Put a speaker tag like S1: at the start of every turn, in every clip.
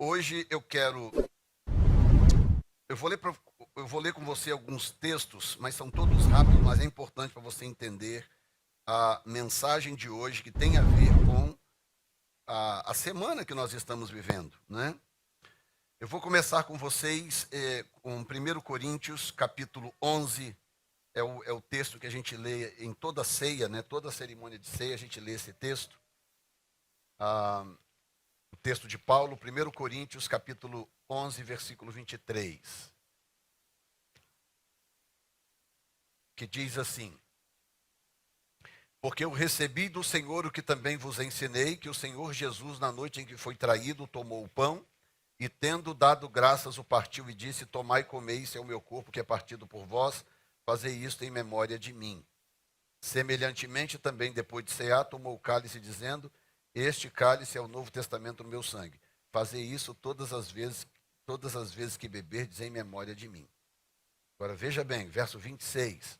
S1: Hoje eu vou ler, eu vou ler com você alguns textos, mas são todos rápidos, mas é importante para você entender a mensagem de hoje que tem a ver com a semana que nós estamos vivendo, né? Eu vou começar com vocês com 1 Coríntios, capítulo 11, é o texto que a gente lê em toda a ceia, né? Toda a cerimônia de ceia a gente lê esse texto. O texto de Paulo, 1 Coríntios, capítulo 11, versículo 23, que diz assim: Porque eu recebi do Senhor o que também vos ensinei, que o Senhor Jesus, na noite em que foi traído, tomou o pão, e tendo dado graças, o partiu e disse: Tomai e comei, isso é o meu corpo que é partido por vós, fazei isto em memória de mim. Semelhantemente também, depois de cear, tomou o cálice, dizendo: Este cálice é o novo testamento no meu sangue. Fazei isso todas as vezes que beberdes em memória de mim. Agora veja bem, verso 26.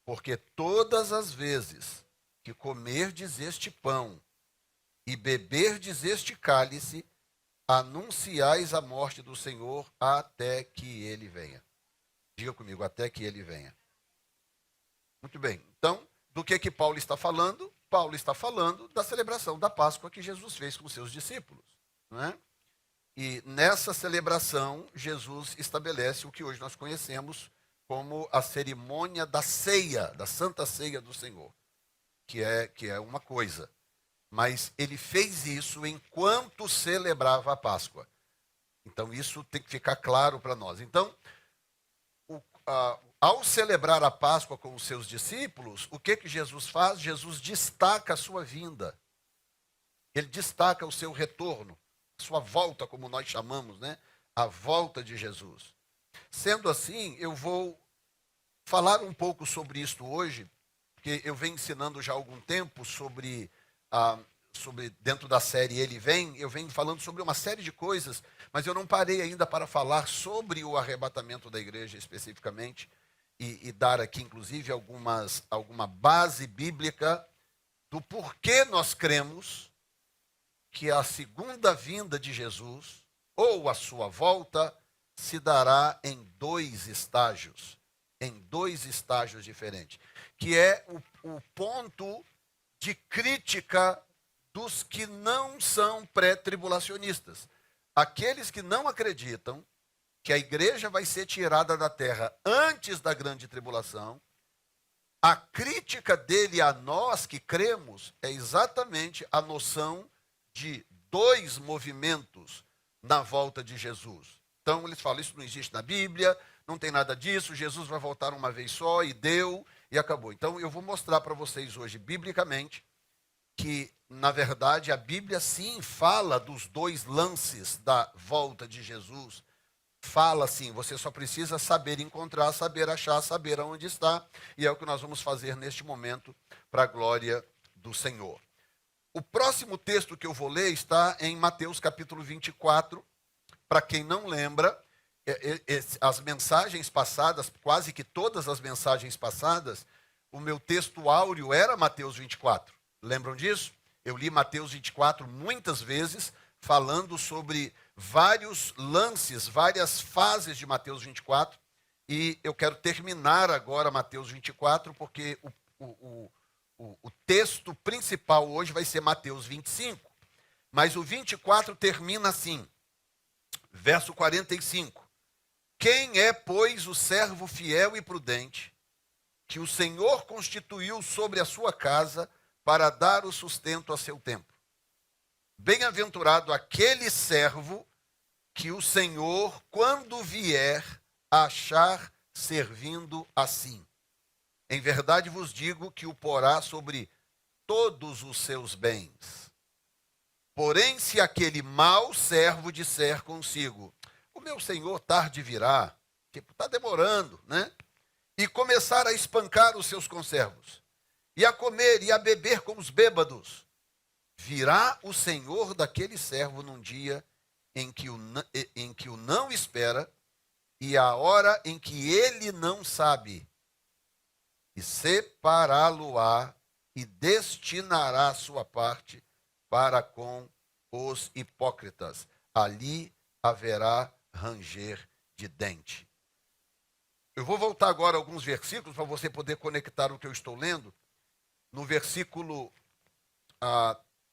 S1: Porque todas as vezes que comerdes este pão e beberdes este cálice, anunciais a morte do Senhor até que ele venha. Diga comigo, até que ele venha. Muito bem. Então, do que Paulo está falando? Paulo está falando da celebração da Páscoa que Jesus fez com seus discípulos, não é? E nessa celebração, Jesus estabelece o que hoje nós conhecemos como a cerimônia da ceia, da Santa Ceia do Senhor, que é uma coisa. Mas ele fez isso enquanto celebrava a Páscoa. Então isso tem que ficar claro para nós. Então, ao celebrar a Páscoa com os seus discípulos, o que Jesus faz? Jesus destaca a sua vinda. Ele destaca o seu retorno, sua volta, como nós chamamos, né? A volta de Jesus. Sendo assim, eu vou falar um pouco sobre isto hoje, porque eu venho ensinando já há algum tempo sobre dentro da série Ele Vem, eu venho falando sobre uma série de coisas, mas eu não parei ainda para falar sobre o arrebatamento da igreja especificamente, e dar aqui, inclusive, alguma base bíblica do porquê nós cremos que a segunda vinda de Jesus, ou a sua volta, se dará em dois estágios diferentes, que é o ponto de crítica dos que não são pré-tribulacionistas. Aqueles que não acreditam que a igreja vai ser tirada da terra antes da grande tribulação, a crítica dele a nós que cremos é exatamente a noção de dois movimentos na volta de Jesus. Então eles falam, isso não existe na Bíblia, não tem nada disso, Jesus vai voltar uma vez só e deu e acabou. Então eu vou mostrar para vocês hoje, biblicamente, que na verdade a Bíblia sim fala dos dois lances da volta de Jesus. Fala sim, você só precisa saber encontrar, saber achar, saber aonde está, e é o que nós vamos fazer neste momento para a glória do Senhor. O próximo texto que eu vou ler está em Mateus capítulo 24. Para quem não lembra, as mensagens passadas, quase que todas as mensagens passadas, o meu texto áureo era Mateus 24. Lembram disso? Eu li Mateus 24 muitas vezes, falando sobre vários lances, várias fases de Mateus 24, e eu quero terminar agora Mateus 24, porque o texto principal hoje vai ser Mateus 25, mas o 24 termina assim, verso 45. Quem é, pois, o servo fiel e prudente, que o Senhor constituiu sobre a sua casa para dar o sustento a seu tempo? Bem-aventurado aquele servo que o Senhor, quando vier, achar servindo assim. Em verdade vos digo que o porá sobre todos os seus bens. Porém, se aquele mau servo disser consigo, o meu senhor tarde virá, tipo, está demorando, né? E começar a espancar os seus conservos, e a comer e a beber com os bêbados, virá o senhor daquele servo num dia em que o não espera, e a hora em que ele não sabe, e separá-lo-á e destinará a sua parte para com os hipócritas. ali haverá ranger de dente. Eu vou voltar agora a alguns versículos para você poder conectar o que eu estou lendo. No versículo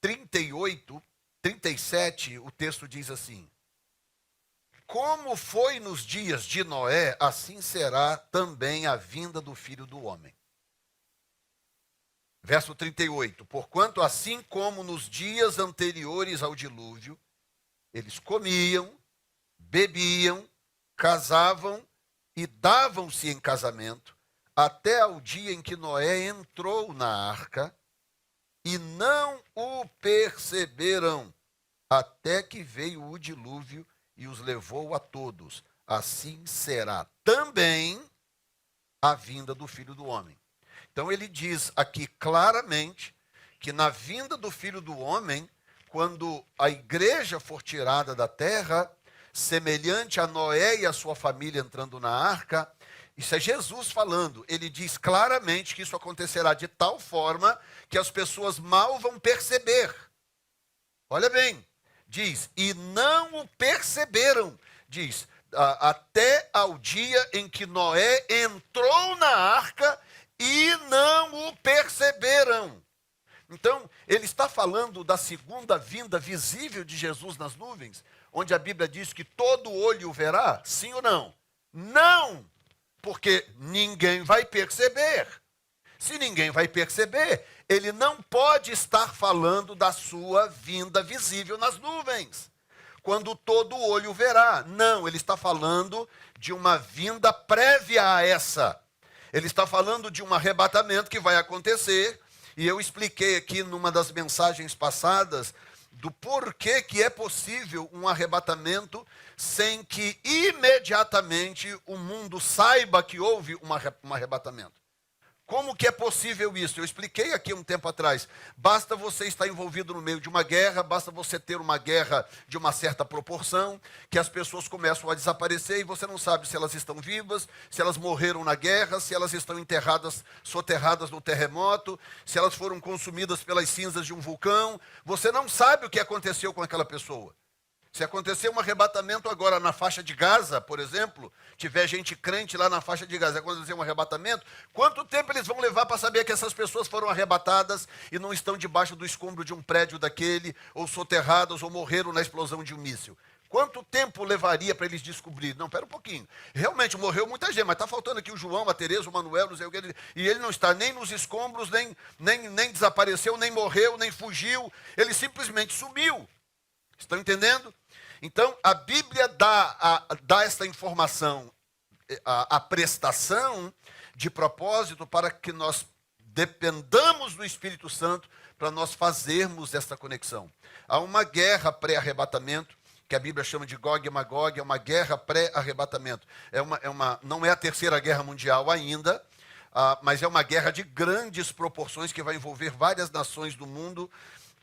S1: 38, 37, o texto diz assim: como foi nos dias de Noé, assim será também a vinda do Filho do Homem. Verso 38, porquanto assim como nos dias anteriores ao dilúvio, eles comiam, bebiam, casavam e davam-se em casamento, até ao dia em que Noé entrou na arca, e não o perceberam, até que veio o dilúvio e os levou a todos. Assim será também a vinda do Filho do Homem. Então ele diz aqui claramente que na vinda do Filho do Homem, quando a igreja for tirada da terra, semelhante a Noé e a sua família entrando na arca, isso é Jesus falando. Ele diz claramente que isso acontecerá de tal forma que as pessoas mal vão perceber. Olha bem, diz, e não o perceberam, diz, até ao dia em que Noé entrou na arca e não o perceberam. Então, ele está falando da segunda vinda visível de Jesus nas nuvens, onde a Bíblia diz que todo olho o verá, sim ou não? Não, porque ninguém vai perceber. Se ninguém vai perceber, ele não pode estar falando da sua vinda visível nas nuvens, quando todo olho o verá. Não, ele está falando de uma vinda prévia a essa. Ele está falando de um arrebatamento que vai acontecer, e eu expliquei aqui numa das mensagens passadas do porquê que é possível um arrebatamento sem que imediatamente o mundo saiba que houve um arrebatamento. Como que é possível isso? Eu expliquei aqui um tempo atrás. Basta você estar envolvido no meio de uma guerra, basta você ter uma guerra de uma certa proporção, que as pessoas começam a desaparecer e você não sabe se elas estão vivas, se elas morreram na guerra, se elas estão enterradas, soterradas no terremoto, se elas foram consumidas pelas cinzas de um vulcão. Você não sabe o que aconteceu com aquela pessoa. Se acontecer um arrebatamento agora na faixa de Gaza, por exemplo, tiver gente crente lá na faixa de Gaza, acontecer um arrebatamento, quanto tempo eles vão levar para saber que essas pessoas foram arrebatadas e não estão debaixo do escombro de um prédio daquele, ou soterradas, ou morreram na explosão de um míssil? Quanto tempo levaria para eles descobrirem? Não, espera um pouquinho. Realmente morreu muita gente, mas está faltando aqui o João, a Tereza, o Manuel, não sei o que, e ele não está nem nos escombros, nem desapareceu, nem morreu, nem fugiu, ele simplesmente sumiu. Estão entendendo? Então, a Bíblia dá essa informação, a prestação de propósito para que nós dependamos do Espírito Santo para nós fazermos essa conexão. Há uma guerra pré-arrebatamento, que a Bíblia chama de Gog e Magog, é uma guerra pré-arrebatamento. Não é a terceira guerra mundial ainda, mas é uma guerra de grandes proporções que vai envolver várias nações do mundo.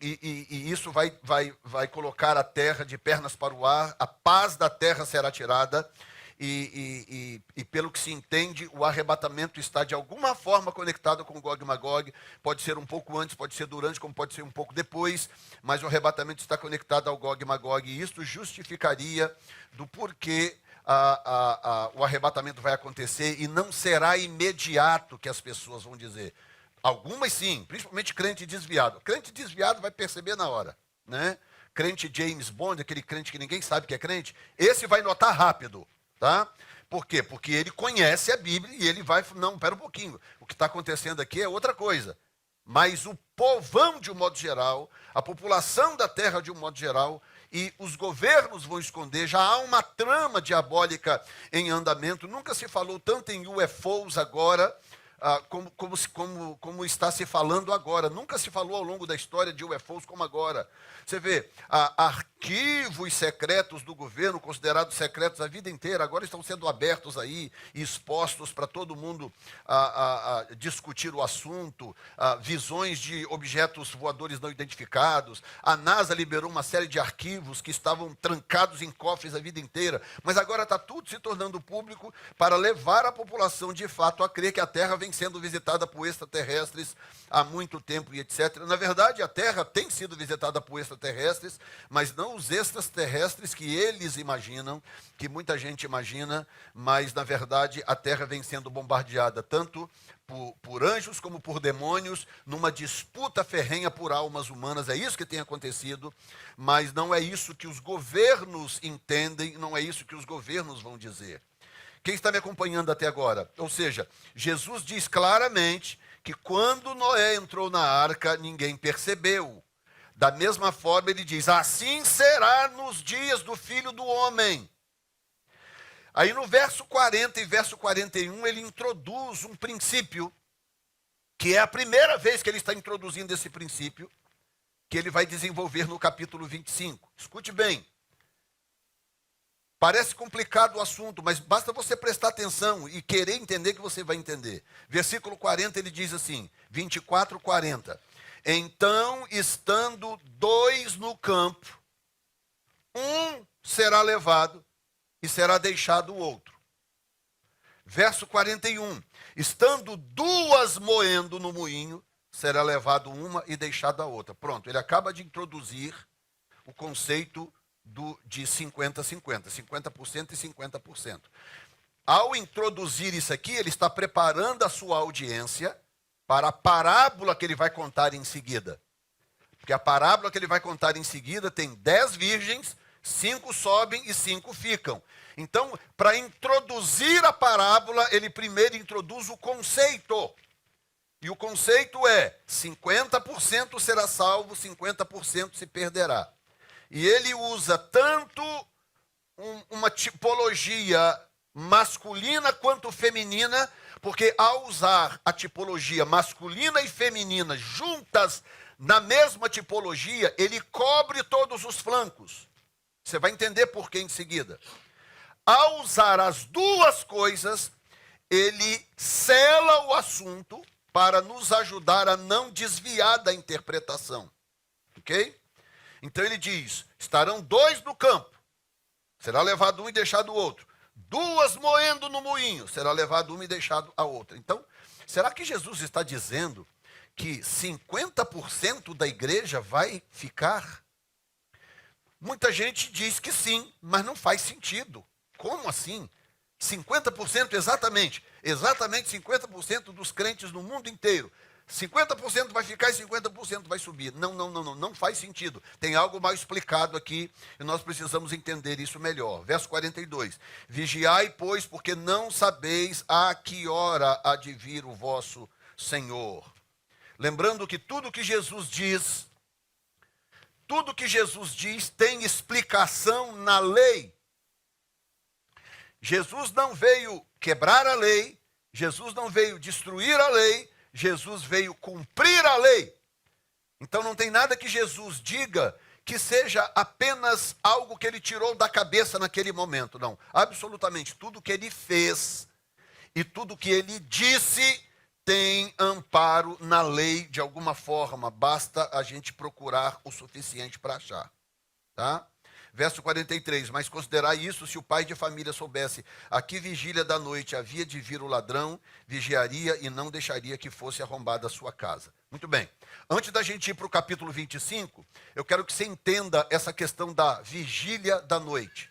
S1: E isso vai colocar a terra de pernas para o ar, a paz da terra será tirada, e pelo que se entende, o arrebatamento está de alguma forma conectado com Gog e Magog, pode ser um pouco antes, pode ser durante, como pode ser um pouco depois, mas o arrebatamento está conectado ao Gog e Magog, e isso justificaria do porquê o arrebatamento vai acontecer, e não será imediato que as pessoas vão dizer. Algumas sim, principalmente crente desviado. Crente desviado vai perceber na hora, né? Crente James Bond, aquele crente que ninguém sabe que é crente, esse vai notar rápido, tá? Por quê? Porque ele conhece a Bíblia e ele vai, não, espera um pouquinho, o que está acontecendo aqui é outra coisa. Mas o povão de um modo geral, a população da terra de um modo geral, e os governos vão esconder, já há uma trama diabólica em andamento, nunca se falou tanto em UFOs agora, como está se falando agora. Nunca se falou ao longo da história de UFOs como agora. Você vê, arquivos secretos do governo, considerados secretos a vida inteira, agora estão sendo abertos aí e expostos para todo mundo discutir o assunto, visões de objetos voadores não identificados. A NASA liberou uma série de arquivos que estavam trancados em cofres a vida inteira, mas agora está tudo se tornando público para levar a população de fato a crer que a Terra vem vem sendo visitada por extraterrestres há muito tempo e etc. Na verdade, a Terra tem sido visitada por extraterrestres, mas não os extraterrestres que eles imaginam, que muita gente imagina, mas na verdade a Terra vem sendo bombardeada tanto por anjos como por demônios, numa disputa ferrenha por almas humanas. É isso que tem acontecido, mas não é isso que os governos entendem, não é isso que os governos vão dizer. Quem está me acompanhando até agora? Ou seja, Jesus diz claramente que quando Noé entrou na arca, ninguém percebeu. Da mesma forma, ele diz, assim será nos dias do Filho do Homem. Aí no verso 40 e verso 41, ele introduz um princípio, que é a primeira vez que ele está introduzindo esse princípio, que ele vai desenvolver no capítulo 25. Escute bem. Parece complicado o assunto, mas basta você prestar atenção e querer entender que você vai entender. Versículo 40, ele diz assim, 24, 40. Então, estando dois no campo, um será levado e será deixado o outro. Verso 41. Estando duas moendo no moinho, será levado uma e deixada a outra. Pronto, ele acaba de introduzir o conceito de 50-50, 50% e 50%. Ao introduzir isso aqui, ele está preparando a sua audiência para a parábola que ele vai contar em seguida. Porque a parábola que ele vai contar em seguida tem 10 virgens, 5 sobem e 5 ficam. Então, para introduzir a parábola, ele primeiro introduz o conceito. E o conceito é, 50% será salvo, 50% se perderá. E ele usa tanto uma tipologia masculina quanto feminina, porque ao usar a tipologia masculina e feminina juntas na mesma tipologia, ele cobre todos os flancos. Você vai entender por que em seguida. Ao usar as duas coisas, ele sela o assunto para nos ajudar a não desviar da interpretação. Ok? Então ele diz, estarão dois no campo, será levado um e deixado o outro. Duas moendo no moinho, será levado uma e deixado a outra. Então, será que Jesus está dizendo que 50% da igreja vai ficar? Muita gente diz que sim, mas não faz sentido. Como assim? 50% exatamente 50% dos crentes no mundo inteiro. 50% vai ficar e 50% vai subir. Não faz sentido. Tem algo mal explicado aqui e nós precisamos entender isso melhor. Verso 42. Vigiai, pois, porque não sabeis a que hora há de vir o vosso Senhor. Lembrando que tudo que Jesus diz tem explicação na lei. Jesus não veio quebrar a lei, Jesus não veio destruir a lei, Jesus veio cumprir a lei. Então não tem nada que Jesus diga que seja apenas algo que ele tirou da cabeça naquele momento. Não, absolutamente tudo que ele fez e tudo que ele disse tem amparo na lei de alguma forma. Basta a gente procurar o suficiente para achar. Tá? Verso 43, mas considerai isso, se o pai de família soubesse a que vigília da noite havia de vir o ladrão, vigiaria e não deixaria que fosse arrombada a sua casa. Muito bem, antes da gente ir para o capítulo 25, eu quero que você entenda essa questão da vigília da noite.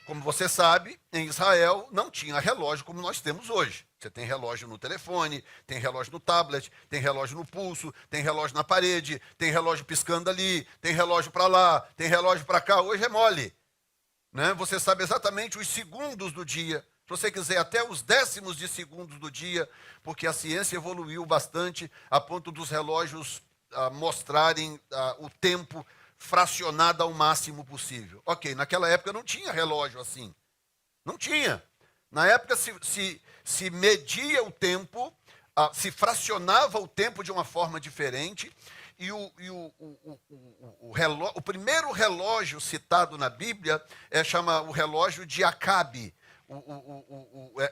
S1: Como você sabe, em Israel não tinha relógio como nós temos hoje. Você tem relógio no telefone, tem relógio no tablet, tem relógio no pulso, tem relógio na parede, tem relógio piscando ali, tem relógio para lá, tem relógio para cá. Hoje é mole. Né? Você sabe exatamente os segundos do dia. Se você quiser, até os décimos de segundos do dia, porque a ciência evoluiu bastante a ponto dos relógios mostrarem o tempo fracionado ao máximo possível. Ok, naquela época não tinha relógio assim. Não tinha. Na época se media o tempo, se fracionava o tempo de uma forma diferente, e o primeiro relógio citado na Bíblia chama o relógio de Acabe.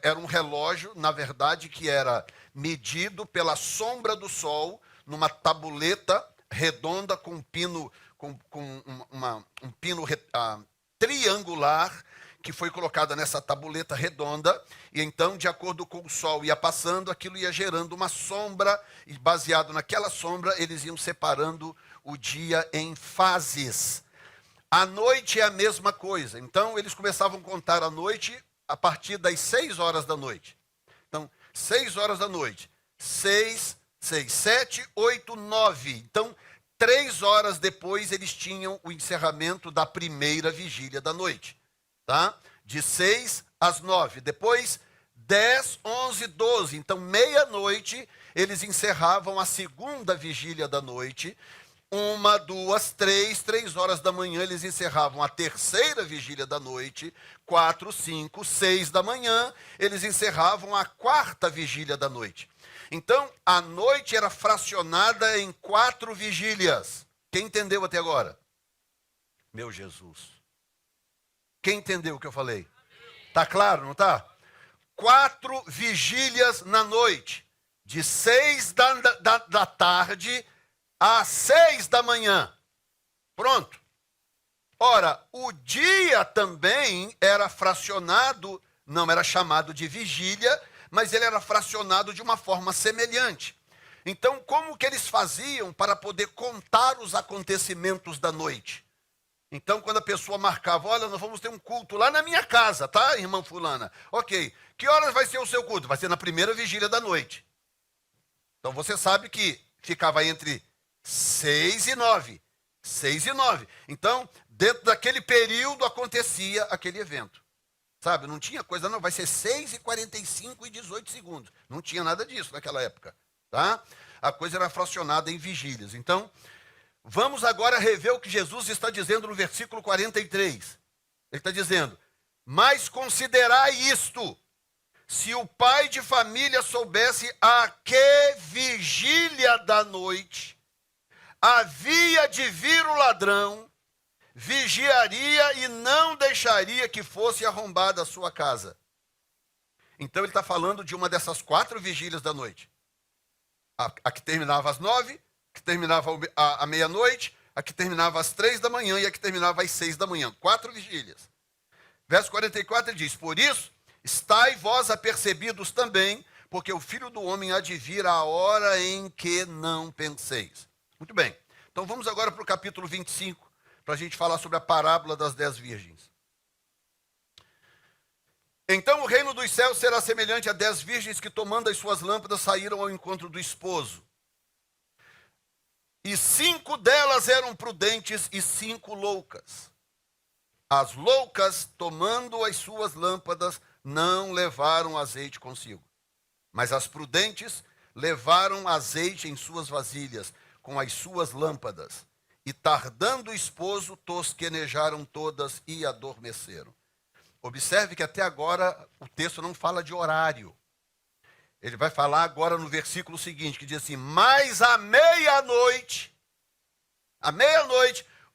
S1: Era um relógio, na verdade, que era medido pela sombra do sol, numa tabuleta redonda com um pino triangular, que foi colocada nessa tabuleta redonda, e então, de acordo com o sol ia passando, aquilo ia gerando uma sombra, e baseado naquela sombra, eles iam separando o dia em fases. A noite é a mesma coisa. Então, eles começavam a contar a noite a partir das 6 horas da noite. Então, 6 horas da noite. 6, 7, 8, 9. Então, 3 horas depois, eles tinham o encerramento da primeira vigília da noite. Tá? De 6 às 9. Depois, 10, 11, 12. Então, meia-noite, eles encerravam a segunda vigília da noite. 1, 2, 3 horas da manhã, eles encerravam a terceira vigília da noite. 4, 5, 6 da manhã, eles encerravam a quarta vigília da noite. Então, a noite era fracionada em 4 vigílias. Quem entendeu até agora? Meu Jesus. Quem entendeu o que eu falei? Tá claro, não tá? 4 vigílias na noite. De 6 da tarde às 6 da manhã. Pronto. Ora, o dia também era fracionado, não era chamado de vigília, mas ele era fracionado de uma forma semelhante. Então, como que eles faziam para poder contar os acontecimentos da noite? Então, quando a pessoa marcava, olha, nós vamos ter um culto lá na minha casa, tá, irmã fulana? Ok, que horas vai ser o seu culto? Vai ser na primeira vigília da noite. Então, você sabe que ficava entre 6 e 9. 6 e 9. Então, dentro daquele período acontecia aquele evento. Sabe, não tinha coisa, não, vai ser 6h45 e 18 segundos. Não tinha nada disso naquela época, tá? A coisa era fracionada em vigílias. Então, vamos agora rever o que Jesus está dizendo no versículo 43. Ele está dizendo, mas considerai isto, se o pai de família soubesse a que vigília da noite havia de vir o ladrão, vigiaria e não deixaria que fosse arrombada a sua casa. Então ele está falando de uma dessas 4 vigílias da noite. A que terminava às 9, que terminava à meia-noite, a que terminava às 3 da manhã e a que terminava às 6 da manhã. 4 vigílias. Verso 44 ele diz, por isso, estai vós apercebidos também, porque o Filho do Homem há de vir a hora em que não penseis. Muito bem. Então vamos agora para o capítulo 25, para a gente falar sobre a parábola das 10 virgens. Então o reino dos céus será semelhante a 10 virgens que, tomando as suas lâmpadas, saíram ao encontro do esposo. E 5 delas eram prudentes e 5 loucas. As loucas, tomando as suas lâmpadas, não levaram azeite consigo. Mas as prudentes levaram azeite em suas vasilhas, com as suas lâmpadas. E tardando o esposo, tosquenejaram todas e adormeceram. Observe que até agora o texto não fala de horário. Ele vai falar agora no versículo seguinte, que diz assim, mas à meia-noite,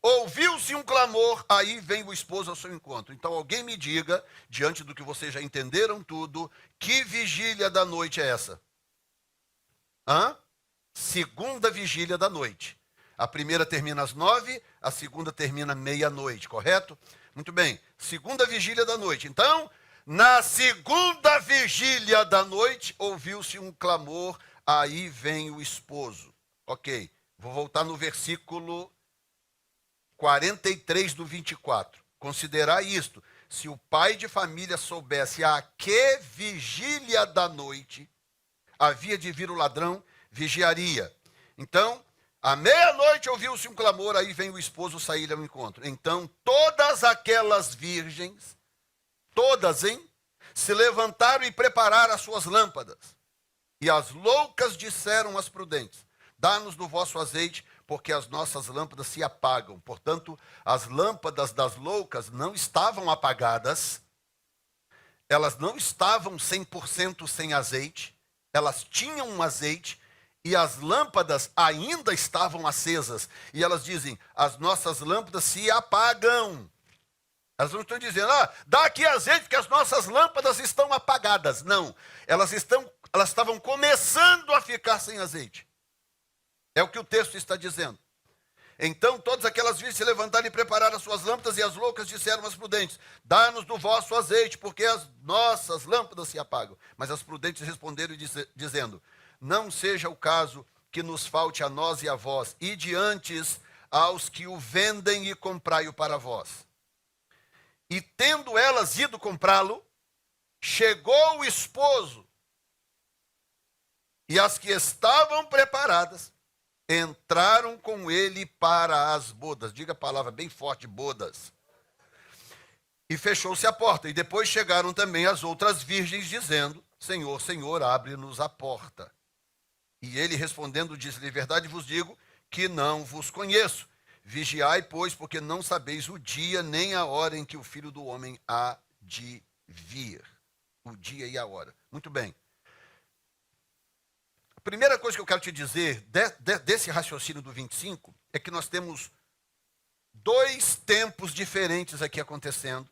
S1: ouviu-se um clamor, aí vem o esposo ao seu encontro. Então alguém me diga, diante do que vocês já entenderam tudo, que vigília da noite é essa? Segunda vigília da noite. A primeira termina às 9, a segunda termina meia-noite, correto? Muito bem, segunda vigília da noite. Então, na segunda vigília da noite, ouviu-se um clamor, aí vem o esposo. Ok, vou voltar no versículo 43 do 24. Considerai isto, se o pai de família soubesse a que vigília da noite havia de vir o ladrão, vigiaria. Então, à meia-noite ouviu-se um clamor, aí vem o esposo sair ao encontro. Então, todas aquelas virgens, todas, se levantaram e prepararam as suas lâmpadas. E as loucas disseram às prudentes, dá-nos do vosso azeite, porque as nossas lâmpadas se apagam. Portanto, as lâmpadas das loucas não estavam apagadas, elas não estavam 100% sem azeite, elas tinham um azeite, e as lâmpadas ainda estavam acesas. E elas dizem, as nossas lâmpadas se apagam. Elas não estão dizendo, dá aqui azeite que as nossas lâmpadas estão apagadas. Não, elas estavam começando a ficar sem azeite. É o que o texto está dizendo. Então todas aquelas virgens se levantaram e prepararam as suas lâmpadas, e as loucas disseram às prudentes: dá-nos do vosso azeite, porque as nossas lâmpadas se apagam. Mas as prudentes responderam dizendo: não seja o caso que nos falte a nós e a vós, e diante aos que o vendem, e comprai-o para vós. E tendo elas ido comprá-lo, chegou o esposo, e as que estavam preparadas entraram com ele para as bodas. Diga a palavra bem forte: bodas. E fechou-se a porta. E depois chegaram também as outras virgens, dizendo: Senhor, Senhor, abre-nos a porta. E ele respondendo disse-lhe: verdade vos digo que não vos conheço. Vigiai, pois, porque não sabeis o dia nem a hora em que o Filho do Homem há de vir. O dia e a hora. Muito bem. A primeira coisa que eu quero te dizer desse raciocínio do 25 é que nós temos dois tempos diferentes aqui acontecendo.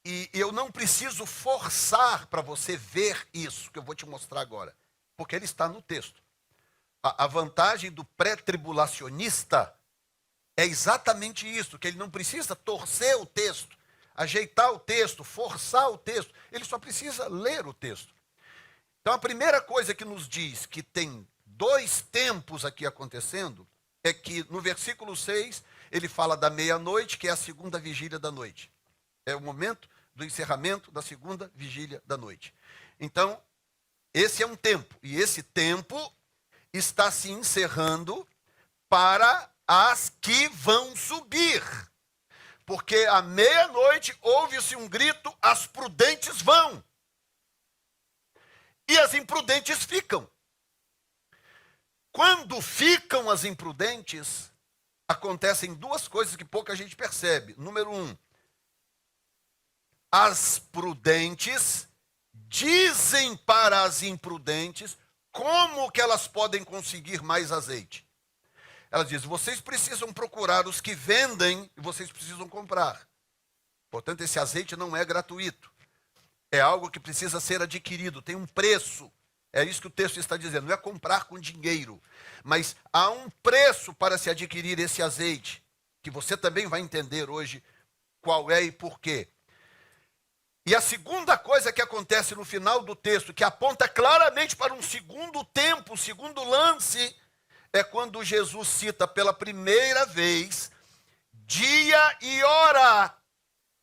S1: E eu não preciso forçar para você ver isso que eu vou te mostrar agora, porque ele está no texto. A vantagem do pré-tribulacionista é exatamente isso, que ele não precisa torcer o texto, ajeitar o texto, forçar o texto. Ele só precisa ler o texto. Então, a primeira coisa que nos diz que tem dois tempos aqui acontecendo é que no versículo 6, ele fala da meia-noite, que é a segunda vigília da noite. É o momento do encerramento da segunda vigília da noite. Então, esse é um tempo, e esse tempo está se encerrando para as que vão subir. Porque à meia-noite ouve-se um grito: as prudentes vão. E as imprudentes ficam. Quando ficam as imprudentes, acontecem duas coisas que pouca gente percebe. Número 1, as prudentes dizem para as imprudentes como que elas podem conseguir mais azeite. Elas dizem: vocês precisam procurar os que vendem e vocês precisam comprar. Portanto, esse azeite não é gratuito. É algo que precisa ser adquirido, tem um preço. É isso que o texto está dizendo, não é comprar com dinheiro. Mas há um preço para se adquirir esse azeite, que você também vai entender hoje qual é e por quê. E a segunda coisa que acontece no final do texto, que aponta claramente para um segundo tempo, um segundo lance, é quando Jesus cita pela primeira vez dia e hora.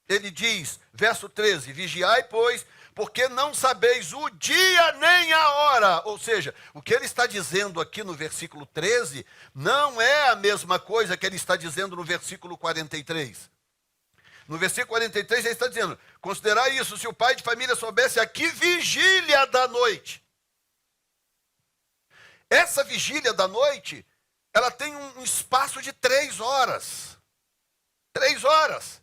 S1: Ele diz, verso 13, vigiai, pois, porque não sabeis o dia nem a hora. Ou seja, o que ele está dizendo aqui no versículo 13 não é a mesma coisa que ele está dizendo no versículo 43. No versículo 43 ele está dizendo: considerai isso, se o pai de família soubesse a que vigília da noite. Essa vigília da noite, ela tem um espaço de 3 horas. 3 horas.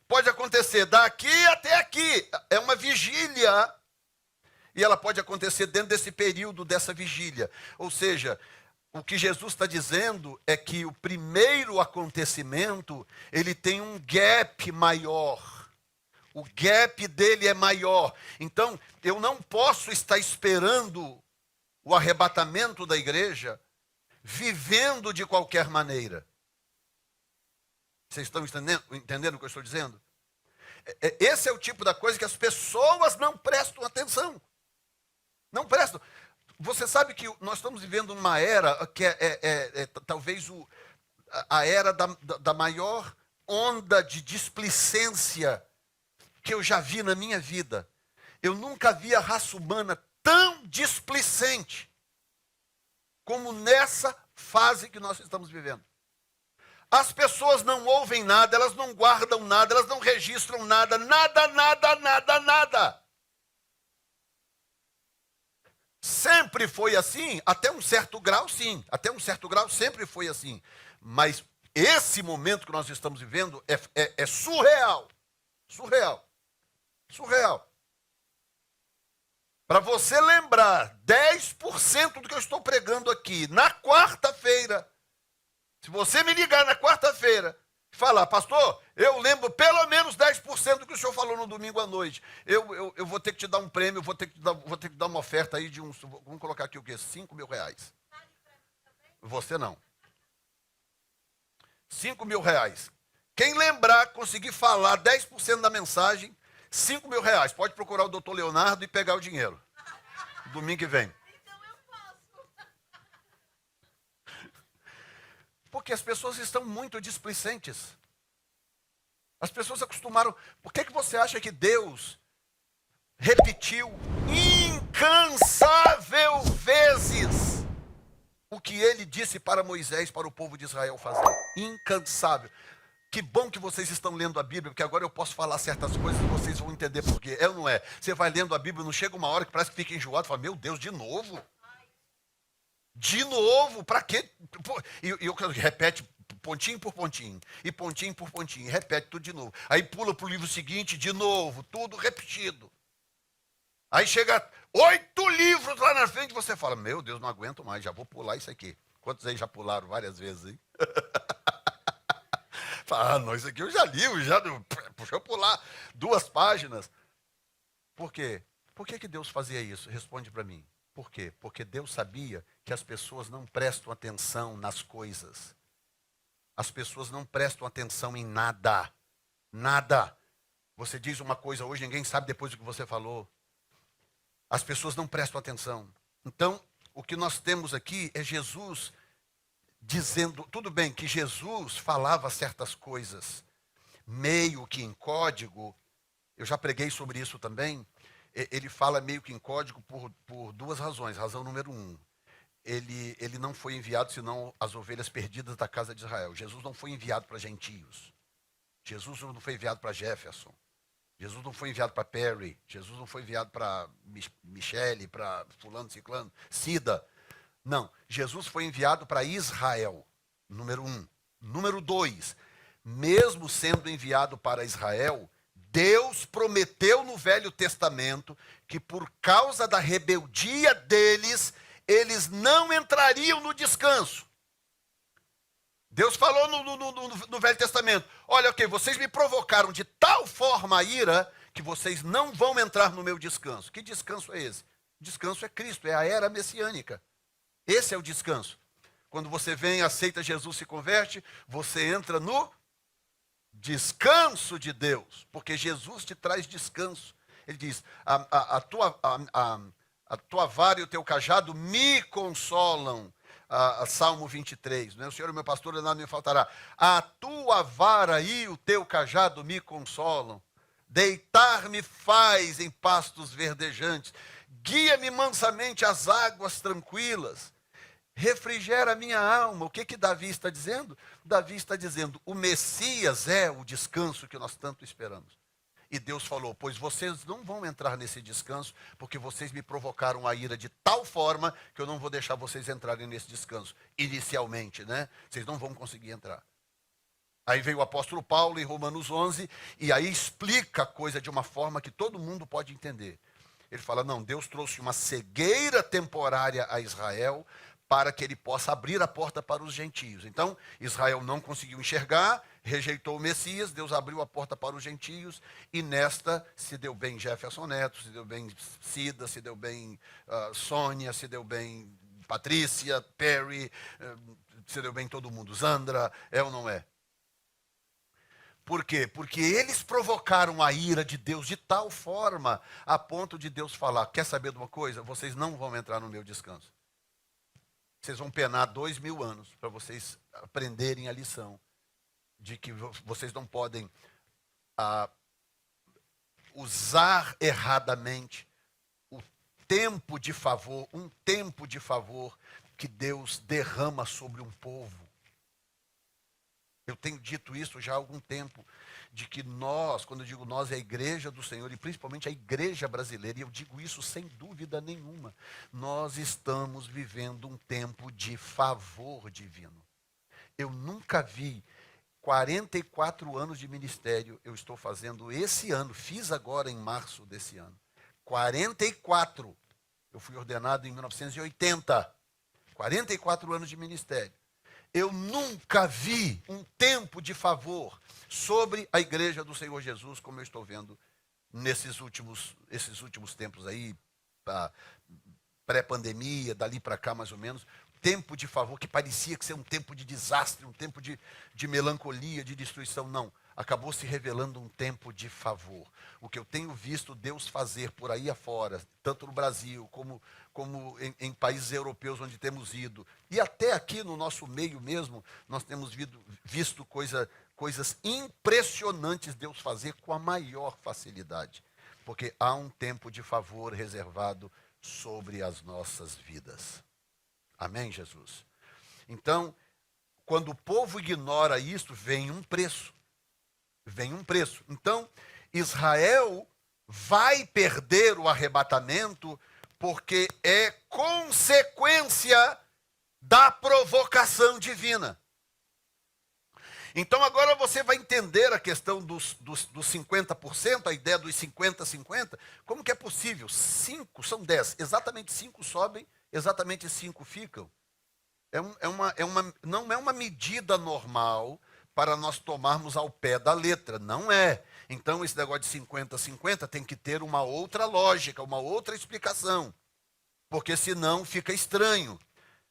S1: Pode acontecer daqui até aqui. É uma vigília. E ela pode acontecer dentro desse período dessa vigília. Ou seja, o que Jesus está dizendo é que o primeiro acontecimento, ele tem um gap maior. O gap dele é maior. Então, eu não posso estar esperando o arrebatamento da igreja vivendo de qualquer maneira. Vocês estão entendendo o que eu estou dizendo? Esse é o tipo da coisa que as pessoas não prestam atenção. Não prestam. Você sabe que nós estamos vivendo uma era que talvez a era da maior onda de displicência que eu já vi na minha vida. Eu nunca vi a raça humana tão displicente como nessa fase que nós estamos vivendo. As pessoas não ouvem nada, elas não guardam nada, elas não registram nada, nada. Sempre foi assim, até um certo grau, sim. Até um certo grau sempre foi assim. Mas esse momento que nós estamos vivendo é surreal. Surreal. Para você lembrar 10% do que eu estou pregando aqui, na quarta-feira, se você me ligar na quarta-feira e falar: pastor, eu lembro pelo menos 10% do que o senhor falou no domingo à noite, eu vou ter que te dar um prêmio, vou ter que te dar uma oferta aí de uns, vamos colocar aqui o quê? 5 mil reais. Você não. R$ 5.000. Quem lembrar, conseguir falar 10% da mensagem, R$ 5.000. Pode procurar o doutor Leonardo e pegar o dinheiro. Domingo que vem. Porque as pessoas estão muito displicentes. As pessoas acostumaram. Por que você acha que Deus repetiu incansável vezes o que ele disse para Moisés, para o povo de Israel fazer? Incansável. Que bom que vocês estão lendo a Bíblia, porque agora eu posso falar certas coisas e vocês vão entender por quê. É ou não é? Você vai lendo a Bíblia, não chega uma hora que parece que fica enjoado, fala, meu Deus, de novo? De novo? Para quê? E eu repete pontinho por pontinho, e pontinho por pontinho, repete tudo de novo. Aí pula para o livro seguinte, de novo, tudo repetido. Aí chega 8 livros lá na frente, você fala, meu Deus, não aguento mais, já vou pular isso aqui. Quantos aí já pularam várias vezes, hein? Fala, não, isso aqui eu já li, deixa eu pular 2 páginas. Por quê? Por que Deus fazia isso? Responde para mim. Por quê? Porque Deus sabia que as pessoas não prestam atenção nas coisas. As pessoas não prestam atenção em nada. Nada. Você diz uma coisa hoje, ninguém sabe depois do que você falou. As pessoas não prestam atenção. Então, o que nós temos aqui é Jesus dizendo, tudo bem que Jesus falava certas coisas, meio que em código, eu já preguei sobre isso também, ele fala meio que em código por 2 razões. Razão número 1, ele não foi enviado senão as ovelhas perdidas da casa de Israel. Jesus não foi enviado para gentios. Jesus não foi enviado para Jefferson. Jesus não foi enviado para Perry. Jesus não foi enviado para Michele, para fulano, ciclano, Cida. Não, Jesus foi enviado para Israel, número 1. Número 2, mesmo sendo enviado para Israel, Deus prometeu no Velho Testamento que por causa da rebeldia deles, eles não entrariam no descanso. Deus falou no Velho Testamento, olha, ok, vocês me provocaram de tal forma a ira que vocês não vão entrar no meu descanso. Que descanso é esse? O descanso é Cristo, é a era messiânica. Esse é o descanso. Quando você vem, aceita Jesus, se converte, você entra no descanso de Deus, porque Jesus te traz descanso. Ele diz, a tua vara e o teu cajado me consolam. Salmo 23, né? O Senhor é meu pastor, nada me faltará. A tua vara e o teu cajado me consolam. Deitar-me faz em pastos verdejantes. Guia-me mansamente às águas tranquilas. Refrigera a minha alma. O que Davi está dizendo? Davi está dizendo, o Messias é o descanso que nós tanto esperamos. E Deus falou, pois vocês não vão entrar nesse descanso, porque vocês me provocaram a ira de tal forma que eu não vou deixar vocês entrarem nesse descanso. Inicialmente, né? Vocês não vão conseguir entrar. Aí veio o apóstolo Paulo em Romanos 11, e aí explica a coisa de uma forma que todo mundo pode entender. Ele fala, não, Deus trouxe uma cegueira temporária a Israel, para que ele possa abrir a porta para os gentios. Então, Israel não conseguiu enxergar, rejeitou o Messias, Deus abriu a porta para os gentios, e nesta se deu bem Jefferson Neto, se deu bem Cida, se deu bem Sônia, se deu bem Patrícia, Perry, se deu bem todo mundo, Zandra, é ou não é? Por quê? Porque eles provocaram a ira de Deus de tal forma, a ponto de Deus falar, quer saber de uma coisa? Vocês não vão entrar no meu descanso. Vocês vão penar 2000 anos para vocês aprenderem a lição de que vocês não podem usar erradamente o tempo de favor, um tempo de favor que Deus derrama sobre um povo. Eu tenho dito isso já há algum tempo, de que nós, quando eu digo nós, é a igreja do Senhor, e principalmente a igreja brasileira, e eu digo isso sem dúvida nenhuma, nós estamos vivendo um tempo de favor divino. Eu nunca vi 44 anos de ministério, eu estou fazendo esse ano, fiz agora em março desse ano, 44, eu fui ordenado em 1980, 44 anos de ministério. Eu nunca vi um tempo de favor sobre a igreja do Senhor Jesus, como eu estou vendo esses últimos tempos aí, pré-pandemia, dali para cá mais ou menos. tempo de favor, que parecia que ser um tempo de desastre, um tempo de melancolia, de destruição, não. Acabou se revelando um tempo de favor. O que eu tenho visto Deus fazer por aí afora, tanto no Brasil como em países europeus onde temos ido, e até aqui no nosso meio mesmo, nós temos visto coisas impressionantes Deus fazer com a maior facilidade. Porque há um tempo de favor reservado sobre as nossas vidas. Amém, Jesus? Então, quando o povo ignora isso, vem um preço. Vem um preço. Então, Israel vai perder o arrebatamento porque é consequência da provocação divina. Então agora você vai entender a questão dos 50%, a ideia dos 50-50. Como que é possível? 5 são 10, exatamente 5 sobem, exatamente 5 ficam. Não é uma medida normal para nós tomarmos ao pé da letra, não é. Então esse negócio de 50-50 tem que ter uma outra lógica, uma outra explicação, porque senão fica estranho.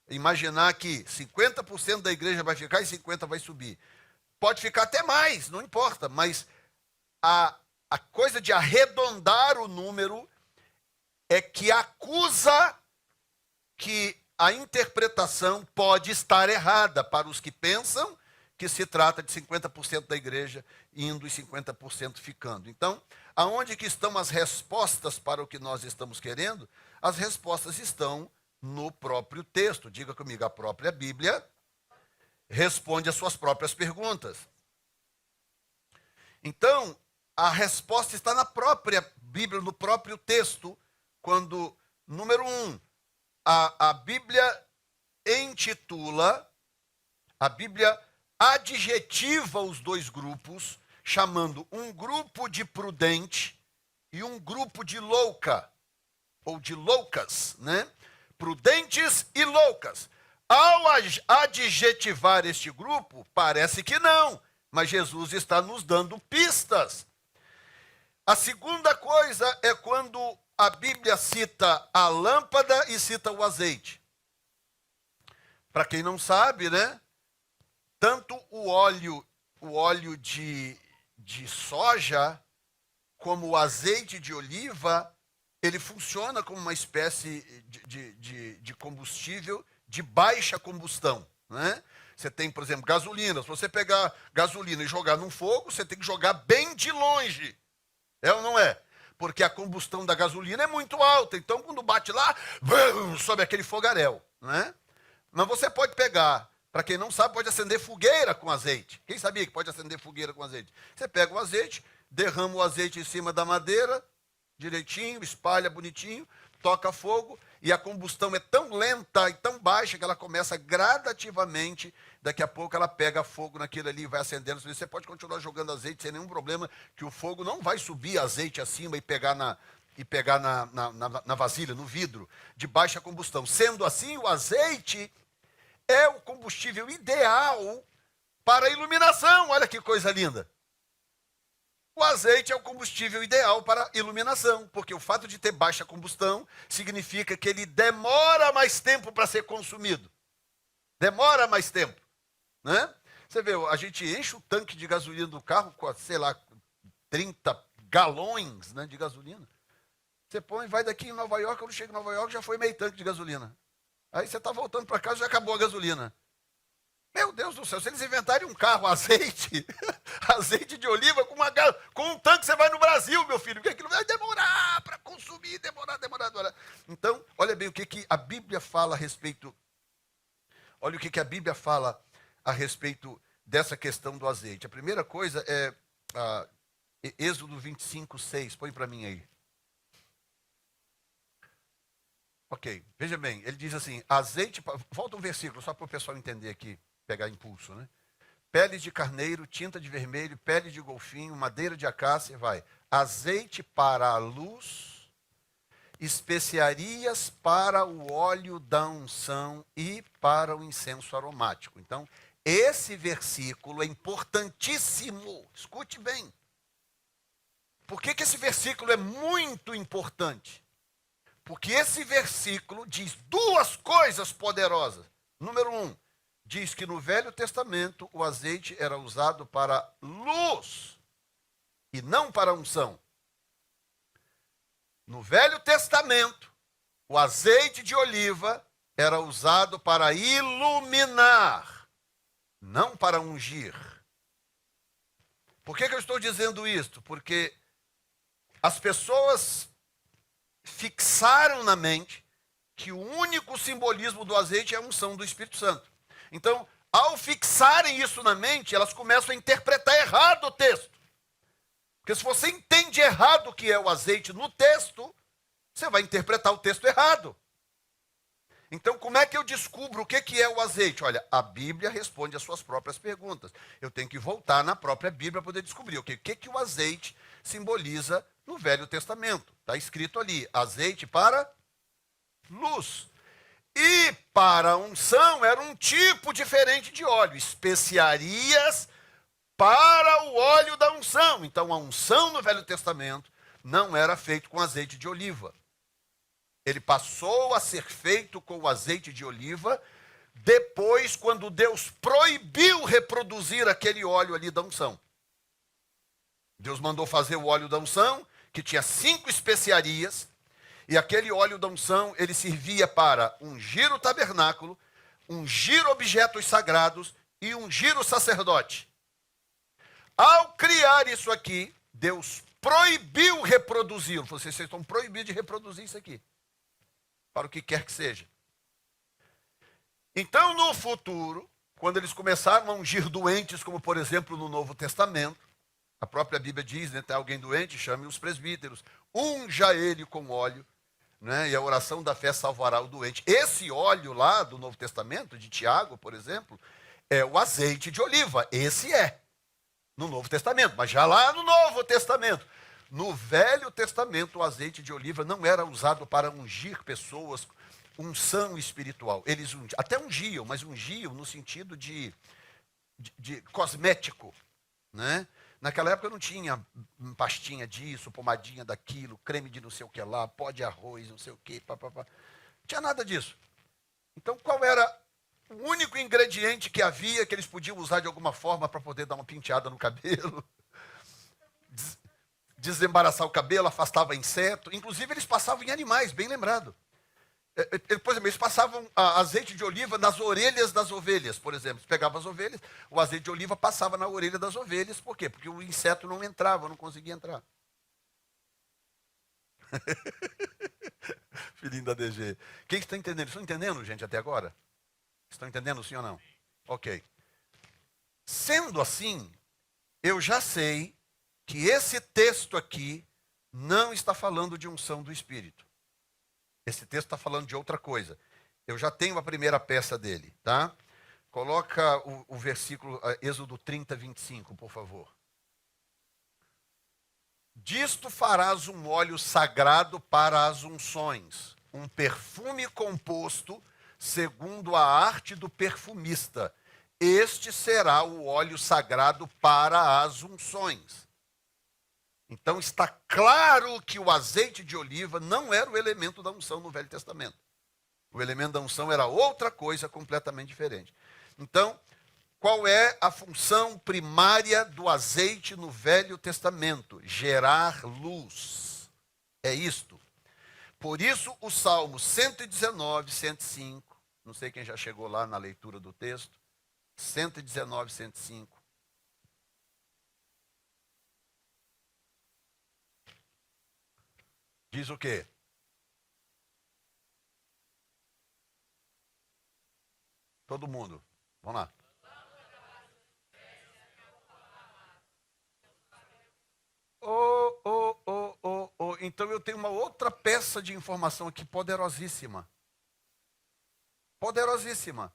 S1: Imaginar que 50% da igreja vai ficar e 50% vai subir. Pode ficar até mais, não importa, mas a coisa de arredondar o número é que acusa que a interpretação pode estar errada para os que pensam que se trata de 50% da igreja indo e 50% ficando. Então, aonde que estão as respostas para o que nós estamos querendo? As respostas estão no próprio texto. Diga comigo, a própria Bíblia responde às suas próprias perguntas. Então, a resposta está na própria Bíblia, no próprio texto, quando, número 1, a Bíblia intitula, a Bíblia adjetiva os dois grupos, chamando um grupo de prudente e um grupo de louca, ou de loucas, né? Prudentes e loucas. Ao adjetivar este grupo, parece que não, mas Jesus está nos dando pistas. A segunda coisa é quando a Bíblia cita a lâmpada e cita o azeite. Para quem não sabe, né? Tanto o óleo de soja, como o azeite de oliva, ele funciona como uma espécie de combustível de baixa combustão, né? Você tem, por exemplo, gasolina. Se você pegar gasolina e jogar num fogo, você tem que jogar bem de longe. É ou não é? Porque a combustão da gasolina é muito alta. Então, quando bate lá, sobe aquele fogaréu, né? Mas você pode pegar, para quem não sabe, pode acender fogueira com azeite. Quem sabia que pode acender fogueira com azeite? Você pega o azeite, derrama o azeite em cima da madeira, direitinho, espalha bonitinho, toca fogo, e a combustão é tão lenta e tão baixa que ela começa gradativamente, daqui a pouco ela pega fogo naquilo ali e vai acendendo. Você pode continuar jogando azeite sem nenhum problema, que o fogo não vai subir azeite acima e pegar na vasilha, no vidro, de baixa combustão. Sendo assim, o azeite é o combustível ideal para a iluminação. Olha que coisa linda. O azeite é o combustível ideal para iluminação, porque o fato de ter baixa combustão significa que ele demora mais tempo para ser consumido. Demora mais tempo, né? Você vê, a gente enche o tanque de gasolina do carro com, sei lá, 30 galões, né, de gasolina. Você põe, vai daqui em Nova York, quando chega em Nova York já foi meio tanque de gasolina. Aí você está voltando para casa e já acabou a gasolina. Meu Deus do céu, se eles inventarem um carro azeite, azeite de oliva com um tanque, você vai no Brasil, meu filho, porque aquilo vai demorar para consumir, demorar. Então, olha bem o que a Bíblia fala a respeito, olha o que a Bíblia fala a respeito dessa questão do azeite. A primeira coisa é Êxodo 25:6, põe para mim aí. Ok, veja bem, ele diz assim, azeite, volta um versículo só para o pessoal entender aqui, pegar impulso, né? Pele de carneiro, tinta de vermelho, pele de golfinho, madeira de acácia, vai. Azeite para a luz, especiarias para o óleo da unção e para o incenso aromático. Então, esse versículo é importantíssimo, escute bem. Por que esse versículo é muito importante? Porque esse versículo diz duas coisas poderosas. Número 1, diz que no Velho Testamento o azeite era usado para luz e não para unção. No Velho Testamento, o azeite de oliva era usado para iluminar, não para ungir. Por que eu estou dizendo isso? Porque as pessoas fixaram na mente que o único simbolismo do azeite é a unção do Espírito Santo. Então, ao fixarem isso na mente, elas começam a interpretar errado o texto. Porque se você entende errado o que é o azeite no texto, você vai interpretar o texto errado. Então, como é que eu descubro o que é o azeite? Olha, a Bíblia responde as suas próprias perguntas. Eu tenho que voltar na própria Bíblia para poder descobrir o que o azeite simboliza no Velho Testamento. Está escrito ali, azeite para luz. E para unção era um tipo diferente de óleo, especiarias para o óleo da unção. Então, a unção no Velho Testamento não era feita com azeite de oliva. Ele passou a ser feito com o azeite de oliva depois, quando Deus proibiu reproduzir aquele óleo ali da unção. Deus mandou fazer o óleo da unção, que tinha 5 especiarias, e aquele óleo da unção, ele servia para ungir o tabernáculo, ungir objetos sagrados e ungir o sacerdote. Ao criar isso aqui, Deus proibiu reproduzir. Vocês estão proibidos de reproduzir isso aqui, para o que quer que seja. Então, no futuro, quando eles começaram a ungir doentes, como por exemplo no Novo Testamento, a própria Bíblia diz, né, tem alguém doente, chame os presbíteros, unja ele com óleo, né, e a oração da fé salvará o doente. Esse óleo lá do Novo Testamento, de Tiago, por exemplo, é o azeite de oliva. Esse é no Novo Testamento, mas já lá no Novo Testamento. No Velho Testamento, o azeite de oliva não era usado para ungir pessoas, unção espiritual. Eles até ungiam, mas ungiam no sentido de cosmético, né? Naquela época não tinha pastinha disso, pomadinha daquilo, creme de não sei o que lá, pó de arroz, não sei o que, papapá. Não tinha nada disso. Então, qual era o único ingrediente que havia que eles podiam usar de alguma forma para poder dar uma penteada no cabelo? Desembaraçar o cabelo, afastava inseto. Inclusive, eles passavam em animais, bem lembrado. Por exemplo, eles passavam azeite de oliva nas orelhas das ovelhas, por exemplo. Eles pegavam as ovelhas, o azeite de oliva passava na orelha das ovelhas. Por quê? Porque o inseto não entrava, não conseguia entrar. Filhinho da DG. Quem está entendendo? Estão entendendo, gente, até agora? Estão entendendo, sim ou não? Ok. Sendo assim, eu já sei que esse texto aqui não está falando de unção do Espírito. Esse texto está falando de outra coisa. Eu já tenho a primeira peça dele, tá? Coloca o versículo, Êxodo 30, 25, por favor. Disto farás um óleo sagrado para as unções, um perfume composto segundo a arte do perfumista. Este será o óleo sagrado para as unções. Então está claro que o azeite de oliva não era o elemento da unção no Velho Testamento. O elemento da unção era outra coisa completamente diferente. Então, qual é a função primária do azeite no Velho Testamento? Gerar luz. É isto. Por isso, o Salmo 119, 105, não sei quem já chegou lá na leitura do texto, 119, 105. Diz o quê? Todo mundo. Vamos lá. Então eu tenho uma outra peça de informação aqui poderosíssima. Poderosíssima.